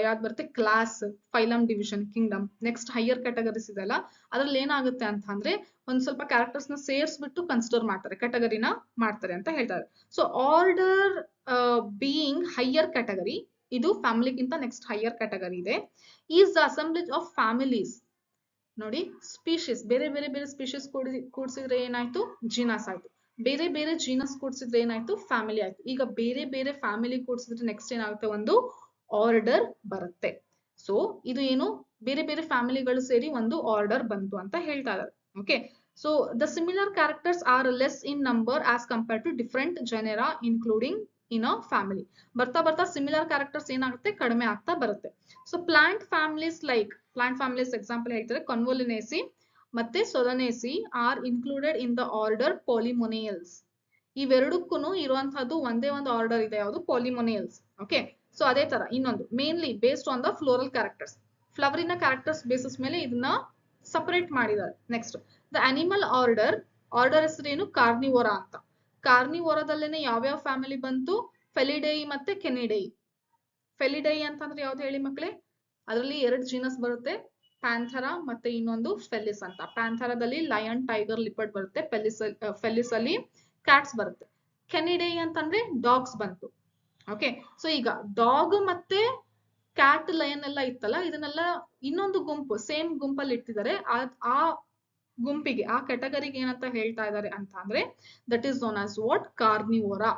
S1: ಯಾವ್ದು ಬರುತ್ತೆ? Class, phylum, division, Kingdom. Next higher categories ಇದೆಲ್ಲ, ಅದ್ರಲ್ಲಿ ಏನಾಗುತ್ತೆ ಅಂತ ಅಂದ್ರೆ ಒಂದ್ ಸ್ವಲ್ಪ ಕ್ಯಾರೆಕ್ಟರ್ಸ್ ನ ಸೇರಿಸ್ಬಿಟ್ಟು ಕನ್ಸಿಡರ್ ಮಾಡ್ತಾರೆ, ಕ್ಯಾಟಗರಿನ ಮಾಡ್ತಾರೆ ಅಂತ ಹೇಳ್ತಾರೆ. So order being higher category, ಇದು ಫ್ಯಾಮಿಲಿಗಿಂತ ನೆಕ್ಸ್ಟ್ ಹೈಯರ್ ಕ್ಯಾಟಗರಿ ಇದೆ. Is the assemblage of families. ನೋಡಿ, ಸ್ಪೀಶೀಸ್ ಬೇರೆ ಬೇರೆ ಬೇರೆ ಸ್ಪೀಶೀಸ್ ಕೂಡಿಸಿದ್ರೆ ಏನಾಯ್ತು? ಜೀನಸ್ ಆಯ್ತು. ಬೇರೆ ಬೇರೆ ಜೀನಸ್ ಕೂಡಿಸಿದ್ರೆ ಏನಾಯ್ತು? ಫ್ಯಾಮಿಲಿ ಆಯ್ತು. ಈಗ ಬೇರೆ ಬೇರೆ ಫ್ಯಾಮಿಲಿ ಕೂಡಿಸಿದ್ರೆ ನೆಕ್ಸ್ಟ್ ಏನಾಗುತ್ತೆ? ಒಂದು ಆರ್ಡರ್ ಬರುತ್ತೆ. ಸೊ ಇದು ಏನು? ಬೇರೆ ಬೇರೆ ಫ್ಯಾಮಿಲಿಗಳು ಸೇರಿ ಒಂದು ಆರ್ಡರ್ ಬಂತು ಅಂತ ಹೇಳ್ತಾ ಇದ್ದಾರೆ. Okay, so the similar characters are less in number as compare to different genera including in a family. ಬರ್ತಾ ಬರ್ತಾ ಸಿಮಿಲರ್ ಕ್ಯಾರೆಕ್ಟರ್ಸ್ ಏನಾಗುತ್ತೆ? ಕಡಿಮೆ ಆಗ್ತಾ ಬರುತ್ತೆ. ಸೊ ಪ್ಲಾಂಟ್ ಫ್ಯಾಮಿಲೀಸ್ ಎಕ್ಸಾಂಪಲ್ ಹೇಳ್ತಾರೆ, ಕನ್ವೊಲಿನೇಸಿ ಮತ್ತೆ Solanaceae are included in the order Polemoniales. ಇವೆರಡಕ್ಕೂ ಇರುವಂತಹದ್ದು ಒಂದೇ ಒಂದು ಆರ್ಡರ್ ಇದೆ, ಯಾವುದು? ಪಾಲಿಮೊನಿಯಲ್ಸ್. ಓಕೆ, ಸೊ ಅದೇ ತರ ಇನ್ನೊಂದು mainly based on the floral characters, ಫ್ಲವರಿನ ಕ್ಯಾರೆಕ್ಟರ್ಸ್ ಬೇಸಿಸ್ ಮೇಲೆ ಇದನ್ನ ಸಪರೇಟ್ ಮಾಡಿದ್ದಾರೆ. ನೆಕ್ಸ್ಟ್, ದ ಅನಿಮಲ್ ಆರ್ಡರ್ ಹೆಸರೇನು? ಕಾರ್ನಿವೋರಾ ಅಂತ. ಕಾರ್ನಿವೋರಾದಲ್ಲೇನೆ ಯಾವ್ಯಾವ ಫ್ಯಾಮಿಲಿ ಬಂತು? ಫೆಲಿಡೈ ಮತ್ತೆ ಕೆನಿಡೈ. ಫೆಲಿಡೈ ಅಂತಂದ್ರೆ ಯಾವ್ದು ಹೇಳಿ ಮಕ್ಕಳೇ? ಅದರಲ್ಲಿ ಎರಡು ಜೀನಸ್ ಬರುತ್ತೆ, ಪ್ಯಾಂಥೆರಾ ಮತ್ತೆ ಇನ್ನೊಂದು ಫೆಲಿಸ್ ಅಂತ. ಪ್ಯಾಂಥೆರಾದಲ್ಲಿ ಲಯನ್, ಟೈಗರ್, ಲಿಪರ್ಡ್ ಬರುತ್ತೆ. ಫೆಲಿಸ್ ಅಲ್ಲಿ ಕ್ಯಾಟ್ಸ್ ಬರುತ್ತೆ. ಕೆನಿಡೈ ಅಂತಂದ್ರೆ ಡಾಗ್ಸ್ ಬಂತು. ಓಕೆ, ಸೊ ಈಗ ಡಾಗ್ ಮತ್ತೆ ಕ್ಯಾಟ್, ಲಯನ್ ಎಲ್ಲ ಇತ್ತಲ್ಲ, ಇದನ್ನೆಲ್ಲ ಇನ್ನೊಂದು ಗುಂಪು, ಸೇಮ್ ಗುಂಪಲ್ಲಿ ಇಟ್ಟಿದ್ದಾರೆ. ಆ ಗುಂಪಿಗೆ, ಆ ಕ್ಯಾಟಗರಿಗೆ ಏನಂತ ಹೇಳ್ತಾ ಇದ್ದಾರೆ ಅಂತ ಅಂದ್ರೆ that is known as what? Carnivora.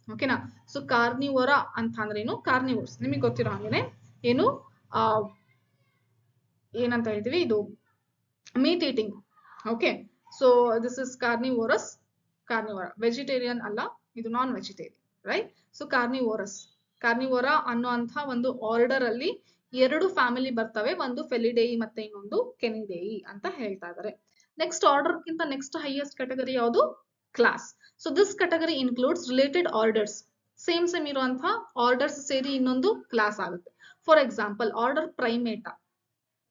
S1: ಓಕೆನಾ? ಸೊ ಕಾರ್ನಿವೋರಾ ಅಂತ ಅಂದ್ರೆ ಏನು? ಕಾರ್ನಿವೋರ್ಸ್ ನಿಮಗೆ ಗೊತ್ತಿರೋ ಹಾಗೇನೆ ಏನು ಏನಂತ ಹೇಳ್ತೀವಿ? ಇದು meat eating. Okay, so this is Carnivora. Vegetarian ಅಲ್ಲ, ಇದು non vegetarian, right? So Carnivora ಅನ್ನುವಂಥ ಒಂದು ಆರ್ಡರ್ ಅಲ್ಲಿ ಎರಡು ಫ್ಯಾಮಿಲಿ ಬರ್ತವೆ, ಒಂದು ಫೆಲಿಡೈ ಮತ್ತೆ ಇನ್ನೊಂದು ಕೆನಿಡೈ ಅಂತ ಹೇಳ್ತಾ ಇದ್ದಾರೆ. ನೆಕ್ಸ್ಟ್ ಆರ್ಡರ್ ಗಿಂತ ನೆಕ್ಸ್ಟ್ ಹೈಯೆಸ್ಟ್ ಕ್ಯಾಟಗರಿ ಯಾವುದು? Class. So this category includes related orders. Same ಇರುವಂತಹ ಆರ್ಡರ್ಸ್ ಸೇರಿ ಇನ್ನೊಂದು ಕ್ಲಾಸ್ ಆಗುತ್ತೆ. ಫಾರ್ ಎಕ್ಸಾಂಪಲ್ ಆರ್ಡರ್ ಪ್ರೈಮೇಟಾ,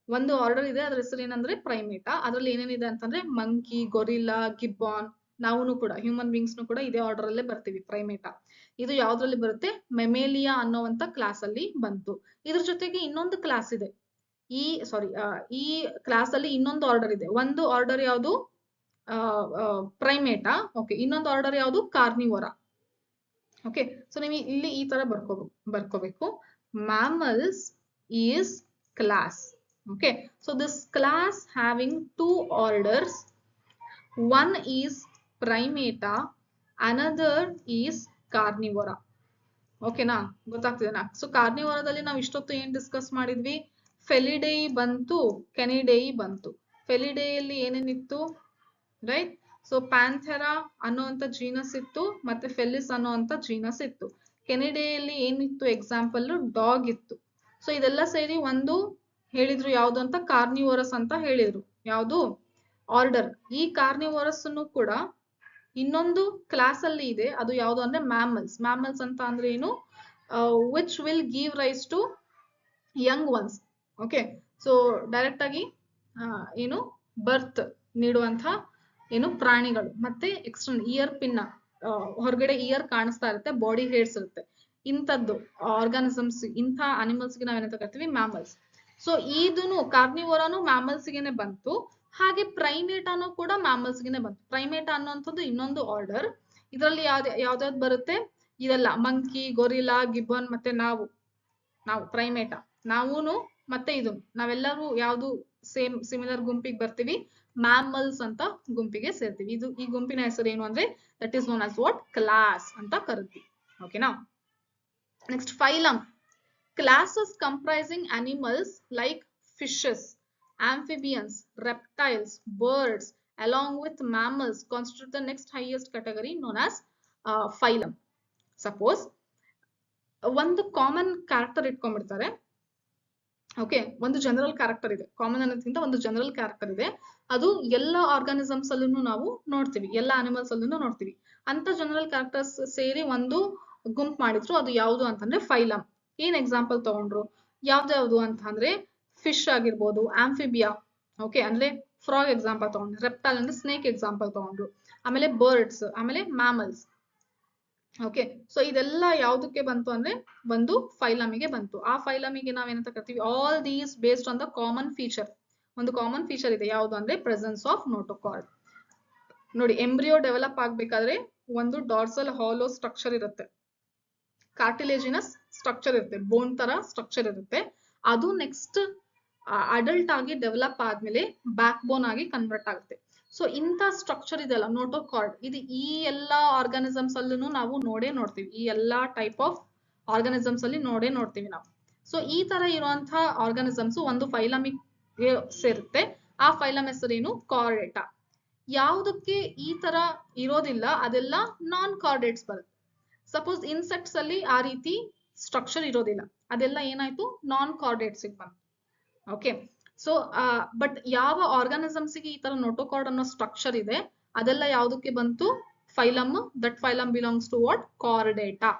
S1: ಒಂದು ಆರ್ಡರ್ ಇದೆ, ಅದ್ರ ಹೆಸರು ಏನಂದ್ರೆ ಪ್ರೈಮೇಟಾ. ಅದ್ರಲ್ಲಿ ಏನೇನಿದೆ ಅಂತಂದ್ರೆ ಮಂಕಿ, ಗೊರಿಲ್ಲಾ, ಗಿಬ್ಬಾನ್, ನಾವು ಕೂಡ ಹ್ಯೂಮನ್ ಬೀಂಗ್ಸ್ ಕೂಡ ಇದೇ ಆರ್ಡರ್ ಅಲ್ಲೇ ಬರ್ತೀವಿ. ಪ್ರೈಮೇಟಾ ಇದು ಯಾವ್ದ್ರಲ್ಲಿ ಬರುತ್ತೆ? ಮೆಮೇಲಿಯಾ ಅನ್ನೋವಂತ ಕ್ಲಾಸ್ ಅಲ್ಲಿ ಬಂತು. ಇದ್ರ ಜೊತೆಗೆ ಇನ್ನೊಂದು ಕ್ಲಾಸ್ ಇದೆ. ಈ ಕ್ಲಾಸ್ ಅಲ್ಲಿ ಇನ್ನೊಂದು ಆರ್ಡರ್ ಇದೆ. ಒಂದು ಆರ್ಡರ್ ಯಾವುದು? ಪ್ರೈಮೇಟಾ. ಓಕೆ, ಇನ್ನೊಂದು ಆರ್ಡರ್ ಯಾವುದು? ಕಾರ್ನಿವೋರಾ. ಓಕೆ, ಸೊ ನೀವು ಇಲ್ಲಿ ಈ ತರ ಬರ್ಕೋಬೇಕು. Mammals is class. Okay, so this class having two orders, one is primata, another is carnivora. Okay ನಾ, ಗೊತ್ತಾಗ್ತಿದೆನಾ? ಸೊ ಕಾರ್ನಿವೋರಾದಲ್ಲಿ ನಾವು ಇಷ್ಟೊತ್ತು ಏನ್ ಡಿಸ್ಕಸ್ ಮಾಡಿದ್ವಿ? ಫೆಲಿಡೈ ಬಂತು, ಕೆನಿಡೈ ಬಂತು. ಫೆಲಿಡೈಯಲ್ಲಿ ಏನೇನಿತ್ತು? ರೈಟ್, ಸೊ ಪ್ಯಾಂಥೆರಾ ಅನ್ನುವಂತ ಜೀನಸ್ ಇತ್ತು, ಮತ್ತೆ ಫೆಲಿಸ್ ಅನ್ನುವಂತ ಜೀನಸ್ ಇತ್ತು. ಕೆನಿಡೈಯಲ್ಲಿ ಏನಿತ್ತು? ಎಕ್ಸಾಂಪಲ್ ಡಾಗ್ ಇತ್ತು. ಸೊ ಇದೆಲ್ಲ ಸೇರಿ ಒಂದು ಹೇಳಿದ್ರು ಯಾವ್ದು ಅಂತ? ಕಾರ್ನಿವೋರಸ್ ಅಂತ ಹೇಳಿದ್ರು. ಯಾವುದು? ಆರ್ಡರ್. ಈ ಕಾರ್ನಿವೋರಸ್ ಕೂಡ ಇನ್ನೊಂದು ಕ್ಲಾಸ್ ಅಲ್ಲಿ ಇದೆ. ಅದು ಯಾವುದು ಅಂದ್ರೆ ಮ್ಯಾಮಲ್ಸ್. ಮ್ಯಾಮಲ್ಸ್ ಅಂತ ಅಂದ್ರೆ ಏನು? Which will give rise to young ones. Okay, so direct ಆಗಿ ಏನು ಬರ್ತ್ ನೀಡುವಂತಹ ಏನು ಪ್ರಾಣಿಗಳು. ಮತ್ತೆ ಎಕ್ಸ್ಟರ್ನಲ್ ಇಯರ್ ಪಿನ್ನ, ಹೊರಗಡೆ ಇಯರ್ ಕಾಣಿಸ್ತಾ ಇರುತ್ತೆ, ಬಾಡಿ ಹೇರ್ಸ್ ಇರುತ್ತೆ. ಇಂಥದ್ದು ಆರ್ಗಾನಿಸಮ್ಸ್, ಇಂಥ ಅನಿಮಲ್ಸ್ ಗೆ ನಾವೇನಂತ ಕರಿತೀವಿ? ಮ್ಯಾಮಲ್ಸ್. ಸೊ ಇದನ್ನು ಕಾರ್ನಿವೋರಾನು ಮ್ಯಾಮಲ್ಸ್ ಗೆನೆ ಬಂತು, ಹಾಗೆ ಪ್ರೈಮೇಟಾನು ಕೂಡ ಮ್ಯಾಮಲ್ಸ್ ಗೆನೆ ಬಂತು. ಪ್ರೈಮೇಟಾ ಅನ್ನುವಂಥದ್ದು ಇನ್ನೊಂದು ಆರ್ಡರ್. ಇದರಲ್ಲಿ ಯಾವ್ದಾವ್ದು ಬರುತ್ತೆ? ಇದೆಲ್ಲ ಮಂಕಿ, ಗೊರಿಲ್ಲಾ, ಗಿಬ್ಬನ್, ಮತ್ತೆ ನಾವು ಪ್ರೈಮೇಟಾ. ನಾವೂನು ಮತ್ತೆ ಇದು ನಾವೆಲ್ಲರೂ ಯಾವ್ದು ಸೇಮ್ ಸಿಮಿಲರ್ ಗುಂಪಿಗೆ ಬರ್ತೀವಿ? ಮ್ಯಾಮಲ್ಸ್ ಅಂತ ಗುಂಪಿಗೆ ಸೇರ್ತೀವಿ. ಇದು ಈ ಗುಂಪಿನ ಹೆಸರು ಏನು ಅಂದ್ರೆ that is known as what? Class ಅಂತ ಕರಿತೀವಿ. ಓಕೆನಾ? Next phylum. Classes comprising animals like fishes, amphibians, reptiles, birds, along with mammals constitute the next highest category known as phylum. Suppose ಒಂದು ಕಾಮನ್ ಕ್ಯಾರೆಕ್ಟರ್ ಇಟ್ಕೊಂಡ್ಬಿಡ್ತಾರೆ. ಓಕೆ, ಒಂದು general character ಇದೆ. Common ಅನ್ನೋದಕ್ಕಿಂತ ಒಂದು general character ಇದೆ. ಅದು ಎಲ್ಲ ಆರ್ಗಾನಿಸಮ್ಸ್ ಅಲ್ಲೂ ನಾವು ನೋಡ್ತೀವಿ, ಎಲ್ಲ ಅನಿಮಲ್ಸ್ ಅಲ್ಲೂ ನೋಡ್ತೀವಿ. ಅಂತ ಜನರಲ್ ಕ್ಯಾರೆಕ್ಟರ್ಸ್ ಸೇರಿ ಒಂದು ಗುಂಪು ಮಾಡಿದ್ರು. ಅದು ಯಾವುದು ಅಂತಂದ್ರೆ ಫೈಲಮ್. ಏನ್ ಎಕ್ಸಾಂಪಲ್ ತಗೊಂಡ್ರು? ಯಾವ್ದಾವ್ದು ಅಂತ ಅಂದ್ರೆ ಫಿಶ್ ಆಗಿರ್ಬೋದು, ಆಂಫಿಬಿಯಾ, ಓಕೆ ಅಂದ್ರೆ ಫ್ರಾಗ್ ಎಕ್ಸಾಂಪಲ್ ತಗೊಂಡ್ರು, ರೆಪ್ಟೈಲ್ ಅಂದ್ರೆ ಸ್ನೇಕ್ ಎಕ್ಸಾಂಪಲ್ ತಗೊಂಡ್ರು, ಆಮೇಲೆ ಬರ್ಡ್ಸ್, ಆಮೇಲೆ ಮ್ಯಾಮಲ್ಸ್. ಓಕೆ, ಸೊ ಇದೆಲ್ಲ ಯಾವ್ದಕ್ಕೆ ಬಂತು ಅಂದ್ರೆ ಒಂದು ಫೈಲಮಿಗೆ ಬಂತು. ಆ ಫೈಲಮಿಗೆ ನಾವೇನಂತ ಕರಿತೀವಿ? All these based on the common feature. ಒಂದು ಕಾಮನ್ ಫೀಚರ್ ಇದೆ, ಯಾವ್ದು ಅಂದ್ರೆ ಪ್ರೆಸೆನ್ಸ್ ಆಫ್ ನೋಟೋಕಾರ್ಡ್. ನೋಡಿ, ಎಂಬ್ರಿಯೋ ಡೆವಲಪ್ ಆಗ್ಬೇಕಾದ್ರೆ ಒಂದು ಡಾರ್ಸಲ್ ಹಾಲೋ ಸ್ಟ್ರಕ್ಚರ್ ಇರುತ್ತೆ, ಕಾರ್ಟಿಲೇಜಿನಸ್ ಸ್ಟ್ರಕ್ಚರ್ ಇರುತ್ತೆ, ಬೋನ್ ತರ ಸ್ಟ್ರಕ್ಚರ್ ಇರುತ್ತೆ. ಅದು ನೆಕ್ಸ್ಟ್ ಅಡಲ್ಟ್ ಆಗಿ ಡೆವಲಪ್ ಆದ್ಮೇಲೆ ಬ್ಯಾಕ್ ಬೋನ್ ಆಗಿ ಕನ್ವರ್ಟ್ ಆಗುತ್ತೆ. ಸೊ ಇಂಥ ಸ್ಟ್ರಕ್ಚರ್ ಇದೆಲ್ಲ ನೋಟೋಕಾರ್ಡ್, ಇದು ಈ ಎಲ್ಲಾ ಆರ್ಗಾನಿಸಮ್ಸ್ ಅಲ್ಲೂ ನಾವು ನೋಡ್ತೀವಿ. ಈ ಎಲ್ಲಾ ಟೈಪ್ ಆಫ್ ಆರ್ಗಾನಿಸಮ್ಸ್ ಅಲ್ಲಿ ನೋಡ್ತೀವಿ ನಾವು. ಸೊ ಈ ತರ ಇರುವಂತಹ ಆರ್ಗಾನಿಸಮ್ಸ್ ಒಂದು ಫೈಲಮಿಕ್ ಸೇರುತ್ತೆ. ಆ ಫೈಲಮ್ ಹೆಸರೇನು? ಕಾರ್ಡೇಟಾ. ಯಾವುದಕ್ಕೆ ಈ ತರ ಇರೋದಿಲ್ಲ ಅದೆಲ್ಲ ನಾನ್ ಕಾರ್ಡೇಟ್ಸ್ ಬರುತ್ತೆ. ಸಪೋಸ್ ಇನ್ಸೆಕ್ಟ್ಸ್ ಅಲ್ಲಿ ಆ ರೀತಿ ಸ್ಟ್ರಕ್ಚರ್ ಇರೋದಿಲ್ಲ, ಅದೆಲ್ಲ ಏನಾಯ್ತು? ನಾನ್ ಕಾರ್ಡೇಟ್ಸ್ ಬಂತು. ಓಕೆ, ಸೊ ಬಟ್ ಯಾವ ಆರ್ಗಾನಿಸಮ್ಸ್ ಗೆ ಈ ತರ ನೋಟೋಕಾರ್ಡ್ ಅನ್ನೋ ಸ್ಟ್ರಕ್ಚರ್ ಇದೆ ಅದೆಲ್ಲ ಯಾವ್ದಕ್ಕೆ ಬಂತು? Phylum. That phylum belongs to what? Chordata.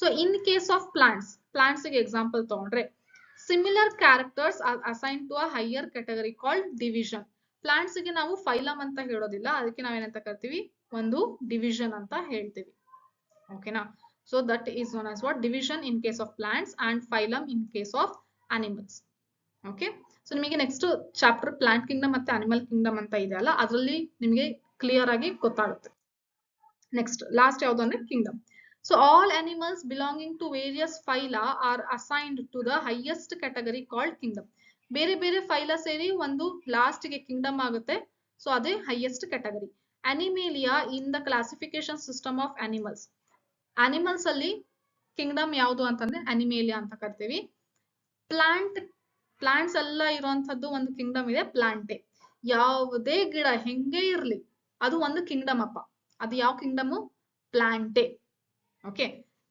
S1: So in case of plants ಗೆ ಎಕ್ಸಾಂಪಲ್ ತಗೊಂಡ್ರೆ similar characters are assign to a higher category called division. Plants ಗೆ ನಾವು ಫೈಲಮ್ ಅಂತ ಹೇಳೋದಿಲ್ಲ, ಅದಕ್ಕೆ ನಾವೇನಂತ ಕರಿತೀವಿ? ಒಂದು ಡಿವಿಷನ್ ಅಂತ ಹೇಳ್ತೀವಿ. ಓಕೆನಾ? So that is known as what? Division in case of plants and phylum in case of animals. Okay, so ನಿಮಗೆ ನೆಕ್ಸ್ಟ್ ಚಾಪ್ಟರ್ ಪ್ಲಾಂಟ್ ಕಿಂಗ್ಡಮ್ ಮತ್ತೆ ಅನಿಮಲ್ ಕಿಂಗ್ಡಮ್ ಅಂತ ಇದೆ ಅಲ್ಲ, ಅದರಲ್ಲಿ ನಿಮಗೆ ಕ್ಲಿಯರ್ ಆಗಿ ಗೊತ್ತಾಗುತ್ತೆ. ನೆಕ್ಸ್ಟ್ ಲಾಸ್ಟ್ ಯಾವುದು ಅಂದ್ರೆ kingdom. So all animals belonging to various phyla are assigned to the highest category called kingdom. ಬೇರೆ ಬೇರೆ ಫೈಲಾ ಸೇರಿ ಒಂದು ಲಾಸ್ಟ್ ಗೆ ಕಿಂಗ್ಡಮ್ ಆಗುತ್ತೆ. ಸೊ ಅದೇ highest category. ಅನಿಮೇಲಿಯಾ in the classification system of animals. Animals ಅಲ್ಲಿ ಕಿಂಗ್ಡಮ್ ಯಾವುದು ಅಂತಂದ್ರೆ ಅನಿಮೇಲಿಯಾ ಅಂತ ಕರಿತೀವಿ. ಪ್ಲಾಂಟ್ಸ್ ಎಲ್ಲ ಇರುವಂತದ್ದು ಒಂದು ಕಿಂಗ್ಡಮ್ ಇದೆ, ಪ್ಲಾಂಟೆ. ಯಾವುದೇ ಗಿಡ ಹೆಂಗೆ ಇರ್ಲಿ ಅದು ಒಂದು ಕಿಂಗ್ಡಮ್ ಅಪ್ಪ. ಅದು ಯಾವ ಕಿಂಗ್ಡಮ್? ಪ್ಲಾಂಟೆ. ಓಕೆ,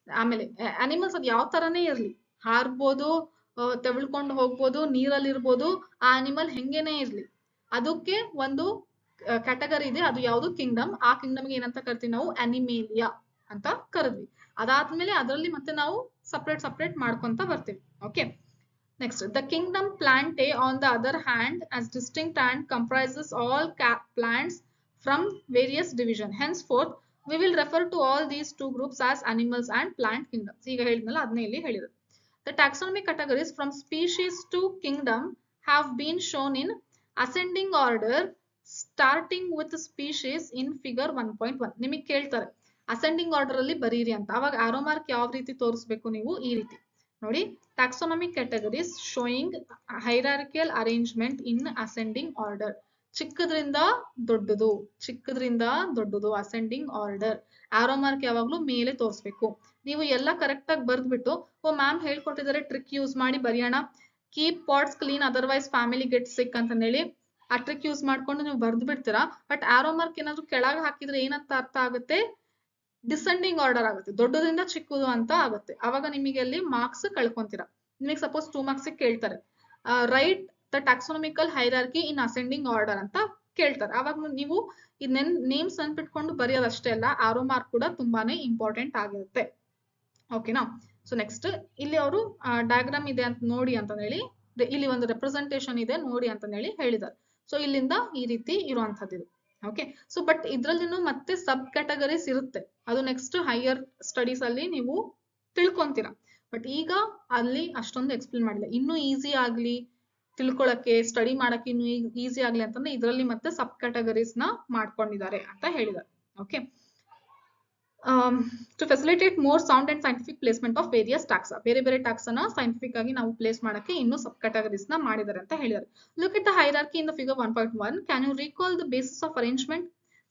S1: ಆಮೇಲೆ ಅನಿಮಲ್ಸ್ ಅದು ಯಾವ ತರನೇ ಇರ್ಲಿ, ಹಾರ್ಬೋದು, ತೆವಳ್ಕೊಂಡು ಹೋಗ್ಬೋದು, ನೀರಲ್ಲಿ ಇರ್ಬೋದು, ಆ ಅನಿಮಲ್ ಹೆಂಗೇನೆ ಇರ್ಲಿ ಅದಕ್ಕೆ ಒಂದು ಕ್ಯಾಟಗರಿ ಇದೆ, ಅದು ಯಾವುದು? ಕಿಂಗ್ಡಮ್. ಆ ಕಿಂಗ್ಡಮ್ಗೆ ಏನಂತ ಕರಿತೀವಿ ನಾವು? ಅನಿಮೇಲಿಯಾ ಅಂತ ಕರೆದ್ವಿ. ಅದಾದ್ಮೇಲೆ ಅದರಲ್ಲಿ ಮತ್ತೆ ನಾವು ಸಪ್ರೇಟ್ ಮಾಡ್ಕೊಂತ ಬರ್ತೀವಿ. Okay, next the kingdom plant A on the other hand as distinct and comprises all plants from various division. Henceforth we will refer to all these two groups as animals and plant kingdoms. ಈಗ ಹೇಳಿದ್ನಲ್ಲ ಅದನ್ನೇ ಇಲ್ಲಿ ಹೇಳಿದ್ರು. The taxonomic categories from species to kingdom have been shown in ascending order starting with species in figure 1.1. ನಿಮಗೆ ಕೇಳ್ತಾರೆ ascending order ಅಲ್ಲಿ ಬರೀರಿ ಅಂತ, ಅವಾಗ ಆರೋ ಮಾರ್ಕ್ ಯಾವ ರೀತಿ ತೋರಿಸ್ಬೇಕು ನೀವು ಈ ರೀತಿ ನೋಡಿ. taxonomic categories showing hierarchical arrangement in ascending order. ಚಿಕ್ಕದ್ರಿಂದ ದೊಡ್ಡದು ಅಸೆಂಡಿಂಗ್ ಆರ್ಡರ್. ಆರೋ ಮಾರ್ಕ್ ಯಾವಾಗ್ಲೂ ಮೇಲೆ ತೋರಿಸ್ಬೇಕು. ನೀವು ಎಲ್ಲ ಕರೆಕ್ಟ್ ಆಗಿ ಬರ್ದ್ಬಿಟ್ಟು ಓ ಮ್ಯಾಮ್ ಹೇಳ್ಕೊಟ್ಟಿದ್ದಾರೆ ಟ್ರಿಕ್ ಯೂಸ್ ಮಾಡಿ ಬರೆಯೋಣ, keep pots clean otherwise family get sick ಅಂತ ಹೇಳಿ ಆ ಟ್ರಿಕ್ ಯೂಸ್ ಮಾಡ್ಕೊಂಡು ನೀವು ಬರ್ದು ಬಿಡ್ತೀರಾ. ಬಟ್ ಆರೋ ಮಾರ್ಕ್ ಏನಾದ್ರು ಕೆಳಗೆ ಹಾಕಿದ್ರೆ ಏನಂತ ಅರ್ಥ ಆಗುತ್ತೆ, ಡಿಸೆಂಡಿಂಗ್ ಆರ್ಡರ್ ಆಗುತ್ತೆ, ದೊಡ್ಡದಿಂದ ಚಿಕ್ಕದು ಅಂತ ಆಗುತ್ತೆ. ಅವಾಗ ನಿಮಗೆ ಅಲ್ಲಿ ಮಾರ್ಕ್ಸ್ ಕಳ್ಕೊಂತೀರಾ. ನಿಮಗೆ ಸಪೋಸ್ 2 ಮಾರ್ಕ್ಸ್ ಕೇಳ್ತಾರೆ, write the taxonomical hierarchy in ascending order ಅಂತ ಕೇಳ್ತಾರೆ. ಅವಾಗ ನೀವು ಇದನ್ನ ನೇಮ್ಸ್ ಅನ್ಬಿಟ್ಕೊಂಡು ಬರೆಯೋದಷ್ಟೇ ಅಲ್ಲ, ಆರೋ ಮಾರ್ಕ್ ಕೂಡ ತುಂಬಾನೇ ಇಂಪಾರ್ಟೆಂಟ್ ಆಗಿರುತ್ತೆ. ಓಕೆನಾ? ಸೊ ನೆಕ್ಸ್ಟ್ ಇಲ್ಲಿ ಅವರು ಡಯಾಗ್ರಾಮ್ ಇದೆ ಅಂತ ನೋಡಿ ಅಂತ ಹೇಳಿ, ಇಲ್ಲಿ ಒಂದು ರೆಪ್ರೆಸೆಂಟೇಷನ್ ಇದೆ ನೋಡಿ ಅಂತ ಹೇಳಿ ಹೇಳಿದ್ದಾರೆ. ಸೊ ಇಲ್ಲಿಂದ ಈ ರೀತಿ ಇರುವಂತದ್ದು ಇದು. ಓಕೆ, ಸೊ ಬಟ್ ಇದ್ರಲ್ಲಿನೂ ಮತ್ತೆ ಸಬ್ ಕ್ಯಾಟಗರೀಸ್ ಇರುತ್ತೆ, ಅದು ನೆಕ್ಸ್ಟ್ ಹೈಯರ್ ಸ್ಟಡೀಸ್ ಅಲ್ಲಿ ನೀವು ತಿಳ್ಕೊಂತೀರಾ. ಬಟ್ ಈಗ ಅಲ್ಲಿ ಅಷ್ಟೊಂದು ಎಕ್ಸ್ಪ್ಲೇನ್ ಮಾಡಿಲ್ಲ. ಇನ್ನೂ ಈಸಿ ಆಗ್ಲಿ ತಿಳ್ಕೊಳಕ್ಕೆ, ಸ್ಟಡಿ ಮಾಡಕ್ಕೆ ಇನ್ನೂ ಈಸಿ ಆಗ್ಲಿ ಅಂತಂದ್ರೆ ಇದರಲ್ಲಿ ಮತ್ತೆ ಸಬ್ ಕ್ಯಾಟಗರೀಸ್ ನ ಮಾಡ್ಕೊಂಡಿದ್ದಾರೆ ಅಂತ ಹೇಳಿದ್ದಾರೆ. Okay, to facilitate more sound and scientific placement of various taxa. ಬೇರೆ taxa ನ scientific ಆಗಿ ನಾವು ಪ್ಲೇಸ್ ಮಾಡಕ್ಕೆ ಇನ್ನೂ ಸಬ್ ಕ್ಯಾಟಗರೀಸ್ ನ ಮಾಡಿದ್ದಾರೆ ಅಂತ ಹೇಳಿದ್ದಾರೆ. Look at the hierarchy in the figure 1.1. Can you recall the basis of arrangement?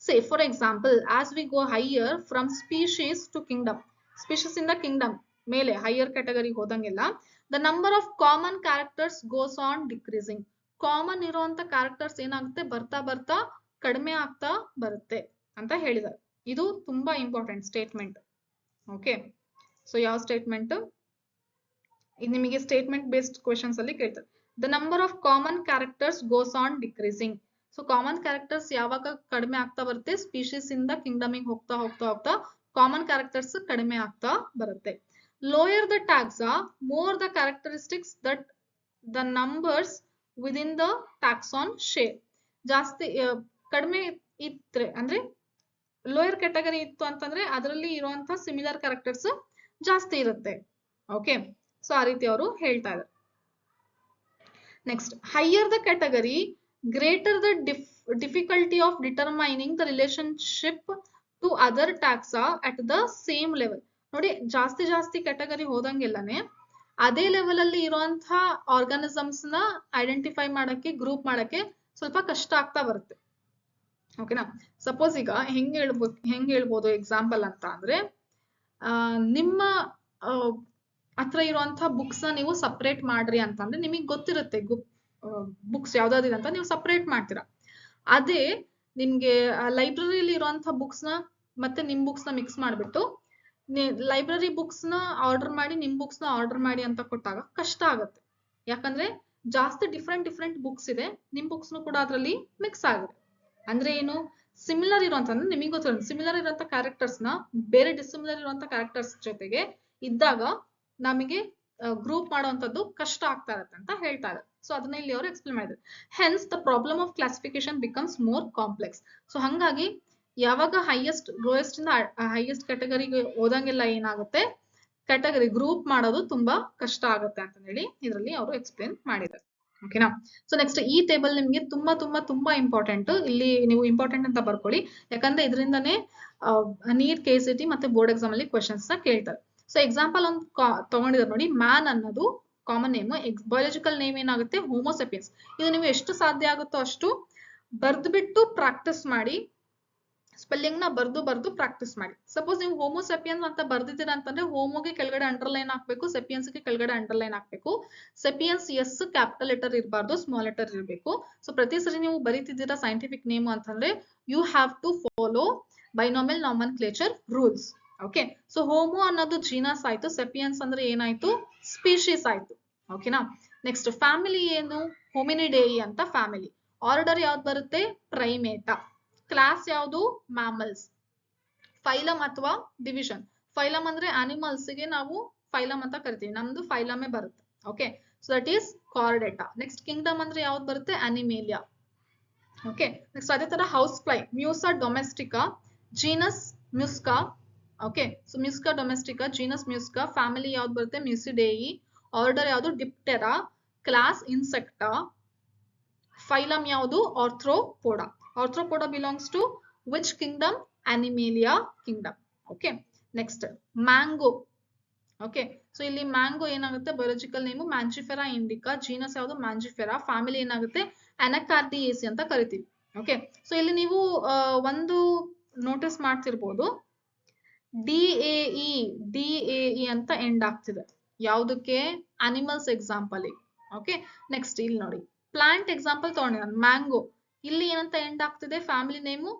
S1: Say for example, as we go higher from species to kingdom, species ಇಂದ kingdom ಮೇಲೆ higher category ಹೋದಂಗೆಲ್ಲ the number of common characters goes on decreasing. Common ಇರುವಂತ characters ಏನಾಗುತ್ತೆ, ಬರ್ತಾ ಕಡಿಮೆ ಆಗ್ತಾ ಬರುತ್ತೆ ಅಂತ ಹೇಳಿದ್ದಾರೆ. ಇದು ತುಂಬಾ ಇಂಪಾರ್ಟೆಂಟ್ ಸ್ಟೇಟ್ಮೆಂಟ್. ಓಕೆ, ಸೊ ಯಾವ ಸ್ಟೇಟ್ಮೆಂಟ್ ಇದು ನಿಮಗೆ ಸ್ಟೇಟ್ಮೆಂಟ್ ಬೇಸ್ಡ್ ಕ್ವೆಶನ್ಸ್ ಅಲ್ಲಿ ಕೇಳ್ತಾರೆ. The number of common characters goes on decreasing. So common characters ಯಾವಾಗ ಕಡಿಮೆ ಆಗ್ತಾ ಬರುತ್ತೆ, ಸ್ಪೀಶೀಸ್ ಇಂದ ಕಿಂಗ್ಡಮಿಗೆ ಹೋಗ್ತಾ ಕಾಮನ್ ಕ್ಯಾರೆಕ್ಟರ್ಸ್ ಕಡಿಮೆ ಆಗ್ತಾ ಬರುತ್ತೆ. Lower the taxa more the characteristics that the numbers within the taxon share. ಜಾಸ್ತಿ ಕಡಿಮೆ ಇದ್ರೆ ಅಂದ್ರೆ ಲೋಯರ್ ಕ್ಯಾಟಗರಿ ಇತ್ತು ಅಂತಂದ್ರೆ ಅದರಲ್ಲಿ ಇರುವಂತಹ ಸಿಮಿಲರ್ ಕ್ಯಾರೆಕ್ಟರ್ಸ್ ಜಾಸ್ತಿ ಇರುತ್ತೆ. ಓಕೆ, ಸೊ ಆ ರೀತಿ ಅವರು ಹೇಳ್ತಾ ಇದ್ದಾರೆ. Next, higher the category greater the difficulty of determining the relationship to other taxa at the same level. ನೋಡಿ, ಜಾಸ್ತಿ ಕ್ಯಾಟಗರಿ ಹೋದಂಗೆಲ್ಲಾನೆ ಅದೇ ಲೆವೆಲ್ ಅಲ್ಲಿ ಇರುವಂತಹ ಆರ್ಗಾನಿಸಮ್ಸ್ ನ ಐಡೆಂಟಿಫೈ ಮಾಡಕ್ಕೆ, ಗ್ರೂಪ್ ಮಾಡಕ್ಕೆ ಸ್ವಲ್ಪ ಕಷ್ಟ ಆಗ್ತಾ ಬರುತ್ತೆ. ಓಕೆನಾ? ಸಪೋಸ್ ಈಗ ಹೆಂಗ್ ಹೇಳ್ಬೋದು ಎಕ್ಸಾಂಪಲ್ ಅಂತ ಅಂದ್ರೆ, ನಿಮ್ಮ ಹತ್ರ ಇರುವಂತಹ ಬುಕ್ಸ್ ನ ನೀವು ಸಪರೇಟ್ ಮಾಡ್ರಿ ಅಂತಂದ್ರೆ ನಿಮಗೆ ಗೊತ್ತಿರುತ್ತೆ ಬುಕ್ಸ್ ಯಾವ್ದಾದಿದೆ ಅಂತ ನೀವು ಸಪರೇಟ್ ಮಾಡ್ತೀರಾ. ಅದೇ ನಿಮ್ಗೆ ಲೈಬ್ರರಿಲಿ ಇರುವಂತಹ ಬುಕ್ಸ್ ನ ಮತ್ತೆ ನಿಮ್ ಬುಕ್ಸ್ ನ ಮಿಕ್ಸ್ ಮಾಡ್ಬಿಟ್ಟು ಲೈಬ್ರರಿ ಬುಕ್ಸ್ ನ ಆರ್ಡರ್ ಮಾಡಿ ನಿಮ್ ಬುಕ್ಸ್ ನ ಆರ್ಡರ್ ಮಾಡಿ ಅಂತ ಕೊಟ್ಟಾಗ ಕಷ್ಟ ಆಗುತ್ತೆ. ಯಾಕಂದ್ರೆ ಜಾಸ್ತಿ ಡಿಫ್ರೆಂಟ್ ಬುಕ್ಸ್ ಇದೆ, ನಿಮ್ ಬುಕ್ಸ್ ಕೂಡ ಅದ್ರಲ್ಲಿ ಮಿಕ್ಸ್ ಆಗಿದೆ. ಅಂದ್ರೆ ಏನು, ಸಿಮಿಲರ್ ಇರುವಂತ ನಿಮಗೆ ಗೊತ್ತಿರೋ ಸಿಮಿಲರ್ ಇರುವಂತ ಕ್ಯಾರೆಕ್ಟರ್ಸ್ ನ ಬೇರೆ ಡಿಸಿಮಿಲರ್ ಇರುವಂತ ಕ್ಯಾರೆಕ್ಟರ್ಸ್ ಜೊತೆಗೆ ಇದ್ದಾಗ ನಮಗೆ ಗ್ರೂಪ್ ಮಾಡುವಂತದ್ದು ಕಷ್ಟ ಆಗ್ತಾ ಇರುತ್ತೆ ಅಂತ ಹೇಳ್ತಾರೆ. ಸೊ ಅದನ್ನ ಇಲ್ಲಿ ಅವರು ಎಕ್ಸ್ಪ್ಲೇನ್ ಮಾಡಿದ್ದಾರೆ. Hence the problem of classification becomes more complex. So ಹಂಗಾಗಿ ಯಾವಾಗ ಲೋಯೆಸ್ಟ್ ಇಂದ ಹೈಯೆಸ್ಟ್ ಕ್ಯಾಟಗರಿಗೆ ಹೋದಂಗೆಲ್ಲ ಏನಾಗುತ್ತೆ, ಕ್ಯಾಟಗರಿ ಗ್ರೂಪ್ ಮಾಡೋದು ತುಂಬಾ ಕಷ್ಟ ಆಗುತ್ತೆ ಅಂತ ಹೇಳಿ ಇದರಲ್ಲಿ ಅವರು ಎಕ್ಸ್ಪ್ಲೇನ್ ಮಾಡಿದ್ದಾರೆ. ಓಕೆನಾ? ಸೊ ನೆಕ್ಸ್ಟ್ ಈ ಟೇಬಲ್ ನಿಮ್ಗೆ ತುಂಬಾ ಇಂಪಾರ್ಟೆಂಟ್. ಇಲ್ಲಿ ನೀವು ಇಂಪಾರ್ಟೆಂಟ್ ಅಂತ ಬರ್ಕೊಳ್ಳಿ, ಯಾಕಂದ್ರೆ ಇದರಿಂದನೇ ನೀಟ್, KCT ಮತ್ತೆ ಬೋರ್ಡ್ ಎಕ್ಸಾಮ್ ಅಲ್ಲಿ ಕ್ವೆಶನ್ಸ್ ನ ಕೇಳ್ತಾರೆ. ಸೊ ಎಕ್ಸಾಂಪಲ್ ಒಂದು ತಗೊಂಡಿದ್ದಾರೆ ನೋಡಿ, ಮ್ಯಾನ್ ಅನ್ನೋದು ಕಾಮನ್ ನೇಮ್, ಬಯಾಲಜಿಕಲ್ ನೇಮ್ ಏನಾಗುತ್ತೆ ಹೋಮೋಸೆಪಿಯನ್ಸ್. ಇದು ನೀವು ಎಷ್ಟು ಸಾಧ್ಯ ಆಗುತ್ತೋ ಅಷ್ಟು ಬರ್ದ್ಬಿಟ್ಟು ಪ್ರಾಕ್ಟೀಸ್ ಮಾಡಿ, ಸ್ಪೆಲ್ಲಿಂಗ್ ನ ಬರ್ದು ಪ್ರಾಕ್ಟೀಸ್ ಮಾಡಿ. ಸಪೋಸ್ ನೀವು ಹೋಮೋಸೆಪಿಯನ್ಸ್ ಅಂತ ಬರ್ದಿದ್ದೀರಾ ಅಂತಂದ್ರೆ ಹೋಮೋಗೆ ಕೆಳಗಡೆ ಅಂಡರ್ಲೈನ್ ಹಾಕ್ಬೇಕು, ಸೆಪಿಯನ್ಸ್ ಗೆ ಕೆಳಗಡೆ ಅಂಡರ್ಲೈನ್ ಹಾಕ್ಬೇಕು. ಸೆಪಿಯನ್ಸ್ ಎಸ್ ಕ್ಯಾಪಿಟಲ್ ಲೆಟರ್ ಇರಬಾರ್ದು, ಸ್ಮಾಲ್ ಲೆಟರ್ ಇರಬೇಕು. ಸೊ ಪ್ರತಿ ಸರಿ ನೀವು ಬರೀತಿದ್ದೀರಾ ಸೈಂಟಿಫಿಕ್ ನೇಮ್ ಅಂತಂದ್ರೆ you have to follow binomial nomenclature rules. Okay, so Homo ಅನ್ನೋದು ಜೀನಸ್ ಆಯ್ತು, ಸೆಪಿಯನ್ಸ್ ಅಂದ್ರೆ ಏನಾಯ್ತು, ಸ್ಪೀಶೀಸ್ ಆಯ್ತು. ಓಕೆನಾ? ನೆಕ್ಸ್ಟ್ ಫ್ಯಾಮಿಲಿ ಏನು, ಹೋಮಿನಿಡೇಯಿ ಅಂತ ಫ್ಯಾಮಿಲಿ. ಆರ್ಡರ್ ಯಾವ್ದು ಬರುತ್ತೆ, ಪ್ರೈಮೇಟಾ. ಕ್ಲಾಸ್ ಯಾವುದು, ಮ್ಯಾಮಲ್ಸ್. ಫೈಲಮ್ ಅಥವಾ ಡಿವಿಷನ್, ಫೈಲಮ್ ಅಂದ್ರೆ ಆನಿಮಲ್ಸ್ ಗೆ ನಾವು ಫೈಲಮ್ ಅಂತ ಕರಿತೀವಿ, ನಮ್ದು ಫೈಲಮೇ ಬರುತ್ತೆ. Okay, so that is Chordata. Next kingdom ಅಂದ್ರೆ ಯಾವ್ದು ಬರುತ್ತೆ? ಅನಿಮೇಲಿಯಾ. ಓಕೆ, ನೆಕ್ಸ್ಟ್ ಅದೇ ತರ house fly Musca domestica, genus Musca. Okay, so Musca domestica, genus Musca. Family ಯಾವ್ದು ಬರುತ್ತೆ? ಮ್ಯೂಸಿಡೇಯಿ. ಆರ್ಡರ್ ಯಾವ್ದು? ಡಿಪ್ಟೆರಾ. Class Insecta. ಫೈಲಮ್ ಯಾವುದು? Arthropoda. Arthropoda belongs to which kingdom? Animalia kingdom. Okay, next mango. Okay, so ಇಲ್ಲಿ mango ಏನಾಗುತ್ತೆ? Biological name Mangifera indica. Genus ಯಾವುದು? Mangifera. Family ಏನಾಗುತ್ತೆ? Anacardiaceae ಅಂತ ಕರಿತೀವಿ. ಓಕೆ, ಸೊ ಇಲ್ಲಿ ನೀವು ಒಂದು ನೋಟಿಸ್ ಮಾಡ್ತಿರ್ಬೋದು, DAE DAE ಅಂತ ಎಂಡ್ ಆಗ್ತಿದೆ. ಯಾವುದಕ್ಕೆ? Animals example. ಓಕೆ, ನೆಕ್ಸ್ಟ್ ಇಲ್ಲಿ ನೋಡಿ, ಪ್ಲಾಂಟ್ ಎಕ್ಸಾಂಪಲ್ ತಗೊಂಡೆ ನಾನು, ಮ್ಯಾಂಗೋ. ಇಲ್ಲಿ ಏನಂತ ಎಂಡ್ ಆಗ್ತಿದೆ? ಫ್ಯಾಮಿಲಿ ನೇಮು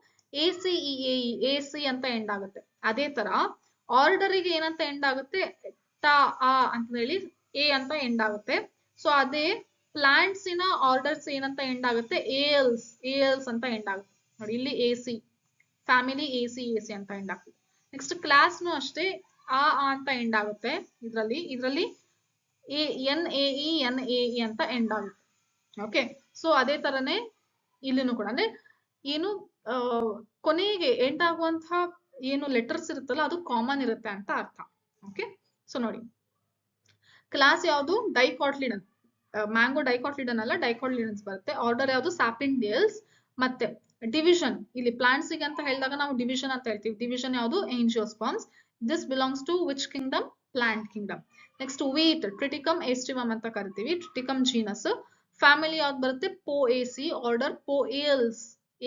S1: ACEAE, AC ಅಂತ ಎಂಡ್ ಆಗುತ್ತೆ. ಅದೇ ತರ ಆರ್ಡರಿಗೆ ಏನಂತ ಎಂಡ್ ಆಗುತ್ತೆ? ಟ ಆ ಅಂತ ಹೇಳಿ ಎ ಅಂತ ಎಂಡ್ ಆಗುತ್ತೆ. ಸೊ ಅದೇ ಪ್ಲಾಂಟ್ಸಿನ ಆರ್ಡರ್ಸ್ ಏನಂತ ಎಂಡ್ ಆಗುತ್ತೆ? ALs ಅಂತ ಎಂಡ್ ಆಗುತ್ತೆ. ನೋಡಿ ಇಲ್ಲಿ AC, ಫ್ಯಾಮಿಲಿ AC ಅಂತ ಎಂಡ್ ಆಗ್ತದೆ. ನೆಕ್ಸ್ಟ್ ಕ್ಲಾಸ್ನು ಅಷ್ಟೇ ಆ ಅಂತ ಎಂಡ್ ಆಗುತ್ತೆ. ಇದರಲ್ಲಿ NAE ಅಂತ ಎಂಡ್ ಆಗುತ್ತೆ. ಓಕೆ, ಸೊ ಅದೇ ತರನೇ ಇಲ್ಲಿನೂ ಕೂಡ, ಅಂದ್ರೆ ಏನು ಕೊನೆಗೆ ಎಂಡ್ ಆಗುವಂತಹ ಏನು ಲೆಟರ್ಸ್ ಇರುತ್ತಲ್ಲ ಅದು ಕಾಮನ್ ಇರುತ್ತೆ ಅಂತ ಅರ್ಥ. ಓಕೆ, ಸೊ ನೋಡಿ, ಕ್ಲಾಸ್ ಯಾವುದು? ಡೈಕಾಟ್ಲಿಡನ್. ಮ್ಯಾಂಗೋ ಡೈಕಾಟ್ಲಿಡನ್ ಅಲ್ಲ, ಡೈಕಾಟ್ಲಿಡನ್ಸ್ ಬರುತ್ತೆ. ಆರ್ಡರ್ ಯಾವುದು? ಸ್ಯಾಪಿಂಡೇಲ್ಸ್. ಮತ್ತೆ ಡಿವಿಷನ್, ಇಲ್ಲಿ ಪ್ಲಾಂಟ್ಸ್ ಗೆ ಅಂತ ಹೇಳಿದಾಗ ನಾವು ಡಿವಿಷನ್ ಅಂತ ಹೇಳ್ತೀವಿ. ಡಿವಿಷನ್ ಯಾವುದು? Angiosperms. This belongs to which kingdom? Plant kingdom. Next wheat, Triticum aestivum ಅಂತ ಕರಿತೀವಿ. Triticum genus. ಫ್ಯಾಮಿಲಿ ಯಾವ್ದು ಬರುತ್ತೆ? Poaceae. Order Poales,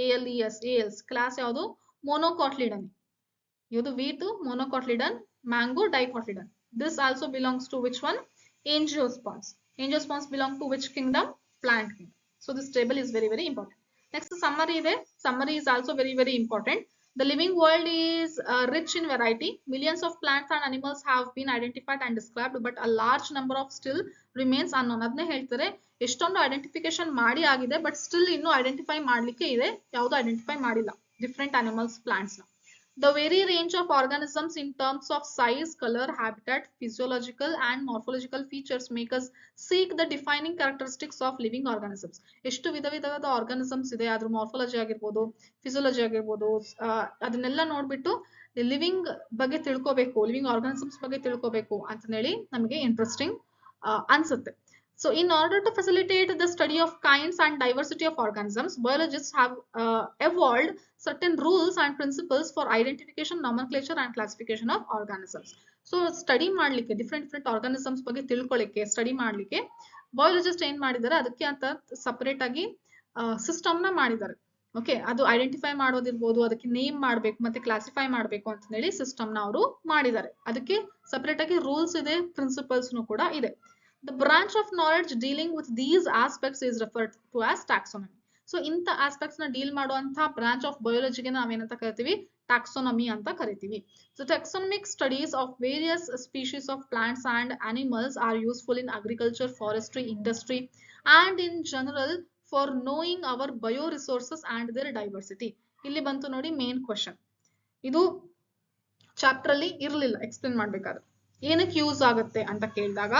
S1: ALES. Class ಯಾವುದು? ಮೊನೊಕಾಟ್ಲಿಡನ್. ಇದು wheat monocotyledon, mango dicotyledon. This also belongs to which one? Angiosperms. Angiosperms belong to which kingdom? Plant kingdom. So this table is very, very important. Next summary ಇದೆ. Summary is also very, very important. The living world is rich in variety. Millions of plants and animals have been identified and described, but a large number of still remains unknown. ಅದನ್ನೇ ಹೇಳ್ತಾರೆ, ಎಷ್ಟೊಂದು identification ಮಾಡಿ ಆಗಿದೆ, but still ಇನ್ನೂ identify ಮಾಡ್ಲಿಕ್ಕೆ ಇದೆ, ಯಾವುದು identify ಮಾಡಿಲ್ಲ ಡಿಫ್ರೆಂಟ್ ಅನಿಮಲ್ಸ್, ಪ್ಲಾಂಟ್ಸ್ ನ. The very range of organisms in terms of size, color, habitat, physiological and morphological features make us seek the defining characteristics of living organisms. ಎಷ್ಟು ವಿಧವಾದ organisms ಇದೆ, ಅದ್ರ ಮಾರ್ಫಾಲಜಿ ಆಗಿರ್ಬೋದು, ಫಿಸಿಯಾಲಜಿ ಆಗಿರ್ಬೋದು, ಅದನ್ನೆಲ್ಲ ನೋಡ್ಬಿಟ್ಟು ಲಿವಿಂಗ್ ಬಗ್ಗೆ ತಿಳ್ಕೋಬೇಕು, ಲಿವಿಂಗ್ ಆರ್ಗಾನಿಸಮ್ಸ್ ಬಗ್ಗೆ ತಿಳ್ಕೋಬೇಕು ಅಂತ ಹೇಳಿ ನಮಗೆ ಇಂಟ್ರೆಸ್ಟಿಂಗ್ ಅನ್ಸುತ್ತೆ. So in order to facilitate the study of kinds and diversity of organisms, biologists have evolved certain rules and principles for identification, nomenclature and classification of organisms. So study ಮಾಡ್ಲಿಕ್ಕೆ different organisms ಬಗ್ಗೆ ತಿಳ್ಕೊಳ್ಳಿಕ್ಕೆ, study ಮಾಡ್ಲಿಕ್ಕೆ biologist ಏನ್ ಮಾಡಿದ್ದಾರೆ, ಅದಕ್ಕೆ ಅಂತ separate ಆಗಿ system ನ ಮಾಡಿದ್ದಾರೆ. ಓಕೆ, ಅದು ಐಡೆಂಟಿಫೈ ಮಾಡೋದಿರ್ಬೋದು, ಅದಕ್ಕೆ ನೇಮ್ ಮಾಡ್ಬೇಕು ಮತ್ತೆ ಕ್ಲಾಸಿಫೈ ಮಾಡ್ಬೇಕು ಅಂತ ಹೇಳಿ ಸಿಸ್ಟಮ್ ನ ಅವರು ಮಾಡಿದ್ದಾರೆ. ಅದಕ್ಕೆ ಸಪರೇಟ್ ಆಗಿ ರೂಲ್ಸ್ ಇದೆ, ಪ್ರಿನ್ಸಿಪಲ್ಸ್ ಕೂಡ ಇದೆ. The branch of knowledge dealing with these aspects is referred to as taxonomy. So ಇಂಥ aspects ನ ಡೀಲ್ ಮಾಡುವಂತ ಬ್ರಾಂಚ್ ಆಫ್ ಬಯಾಲಜಿಗೆ ನಾವೇನಂತ ಕರಿತೀವಿ? taxonomy ಅಂತ ಕರಿತೀವಿ. So taxonomic studies of various species of plants and animals are useful in agriculture, forestry, industry and in general for knowing our bioresources and their diversity. ಇಲ್ಲಿ ಬಂತು ನೋಡಿ main question. ಇದು chapter ಅಲ್ಲಿ ಇರ್ಲಿಲ್ಲ, ಎಕ್ಸ್ಪ್ಲೇನ್ ಮಾಡ್ಬೇಕಾದ್ರೆ ಏನಕ್ಕೆ ಯೂಸ್ ಆಗುತ್ತೆ ಅಂತ ಕೇಳಿದಾಗ,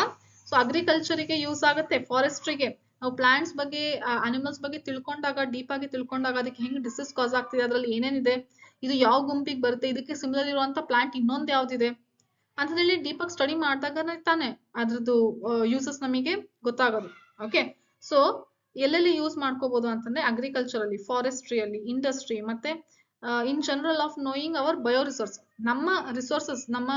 S1: ಸೊ ಅಗ್ರಿಕಲ್ಚರಿಗೆ ಯೂಸ್ ಆಗುತ್ತೆ, ಫಾರೆಸ್ಟ್ರಿಗೆ ನಾವು ಪ್ಲಾಂಟ್ಸ್ ಬಗ್ಗೆ, ಅನಿಮಲ್ಸ್ ಬಗ್ಗೆ ತಿಳ್ಕೊಂಡಾಗ, ಡೀಪ್ ಆಗಿ ತಿಳ್ಕೊಂಡಾಗ ಅದಕ್ಕೆ ಹೆಂಗ್ ಡಿಸೀಸ್ ಕಾಸ್ ಆಗ್ತಿದೆ, ಅದ್ರಲ್ಲಿ ಏನೇನಿದೆ, ಇದು ಯಾವ ಗುಂಪಿಗೆ ಬರುತ್ತೆ, ಇದಕ್ಕೆ ಸಿಮಿಲರ್ ಇರುವಂತ ಪ್ಲಾಂಟ್ ಇನ್ನೊಂದು ಯಾವ್ದಿದೆ ಅಂತ ಹೇಳಿ ಡೀಪ್ ಆಗಿ ಸ್ಟಡಿ ಮಾಡಿದಾಗ ತಾನೆ ಅದ್ರದ್ದು ಯೂಸಸ್ ನಮಗೆ ಗೊತ್ತಾಗೋದು. ಓಕೆ, ಸೊ ಎಲ್ಲೆಲ್ಲಿ ಯೂಸ್ ಮಾಡ್ಕೋಬಹುದು ಅಂತಂದ್ರೆ ಅಗ್ರಿಕಲ್ಚರ್ ಅಲ್ಲಿ, ಫಾರೆಸ್ಟ್ರಿಯಲ್ಲಿ, ಇಂಡಸ್ಟ್ರಿ ಮತ್ತೆ in general of knowing our bio resource, ನಮ್ಮ ರಿಸೋರ್ಸಸ್, ನಮ್ಮ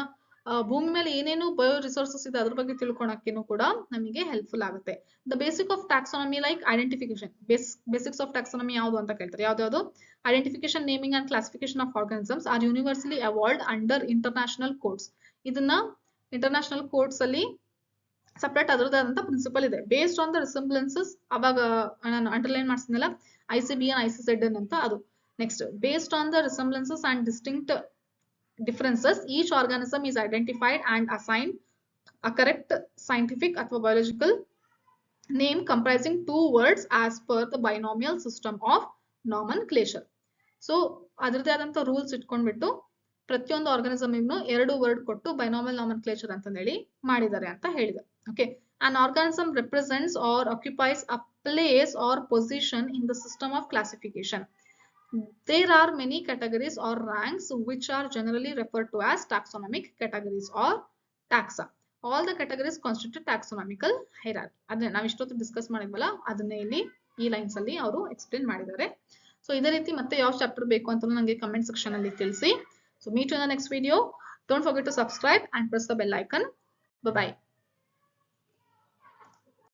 S1: ಭೂಮಿ ಮೇಲೆ ಏನೇನು ಬಯೋ ರಿಸೋರ್ಸಸ್ ಇದೆ ಅದ್ರ ಬಗ್ಗೆ ತಿಳ್ಕೊಳಕ್ಕೇನು ಕೂಡ ನಮಗೆ ಹೆಲ್ಪ್ಫುಲ್ ಆಗುತ್ತೆ. The basic of taxonomy like identification. Basics of taxonomy ಯಾವುದು ಅಂತ ಕೇಳ್ತಾರೆ, ಯಾವ್ದು? Identification, naming and classification of organisms are universally award under international codes. ಇದನ್ನ ಇಂಟರ್ನ್ಯಾಷನಲ್ ಕೋಡ್ಸ್ ಅಲ್ಲಿ ಸಪರೇಟ್ ಅದರದಾದಂತ ಪ್ರಿನ್ಸಿಪಲ್ ಇದೆ. ಬೇಸ್ಡ್ ಆನ್ ದ ರಿಸೆಂಬ್ಲೆನ್ಸಸ್, ಅವಾಗ ನಾನು ಅಂಡರ್ಲೈನ್ ಮಾಡಿಸಿದ್ನಲ್ಲ ICBN, ICZN ಅಂತ, ಅದು. Next, based on the resemblances and distinct differences, each organism is identified and assigned a correct scientific ಅಥವಾ biological name comprising 2 words as per the binomial system of nomenclature. So ಅದರದೇ ಆದಂತ rules ಇಟ್ಕೊಂಡ್ಬಿಟ್ಟು ಪ್ರತಿಯೊಂದು organism ಎರಡು word ಕೊಟ್ಟು binomial ನಾಮನ್ಕ್ಲೇಚರ್ ಅಂತ ಹೇಳಿ ಮಾಡಿದ್ದಾರೆ ಅಂತ ಹೇಳಿದೆ. Okay, an organism represents or occupies a place or position in the system of classification. There are many categories or ranks which are generally referred to as taxonomic categories or taxa. All the categories constitute taxonomical hierarchy. ಅದನ್ನ ನಾವು ಇಷ್ಟೊತ್ತು discuss ಮಾಡಿದ್ವಲ್ಲ ಅದನ್ನೇ ಇಲ್ಲಿ ಈ lines ಅಲ್ಲಿ ಅವರು explain ಮಾಡಿದ್ದಾರೆ. So ಇದೇ ರೀತಿ ಮತ್ತೆ ಯಾವ ಚಾಪ್ಟರ್ ಬೇಕು ಅಂತ ನನಗೆ ಕಮೆಂಟ್ ಸೆಕ್ಷನ್ ಅಲ್ಲಿ ತಿಳಿಸಿ. So meet you in the next video. Don't forget to subscribe and press the bell icon. Bye bye.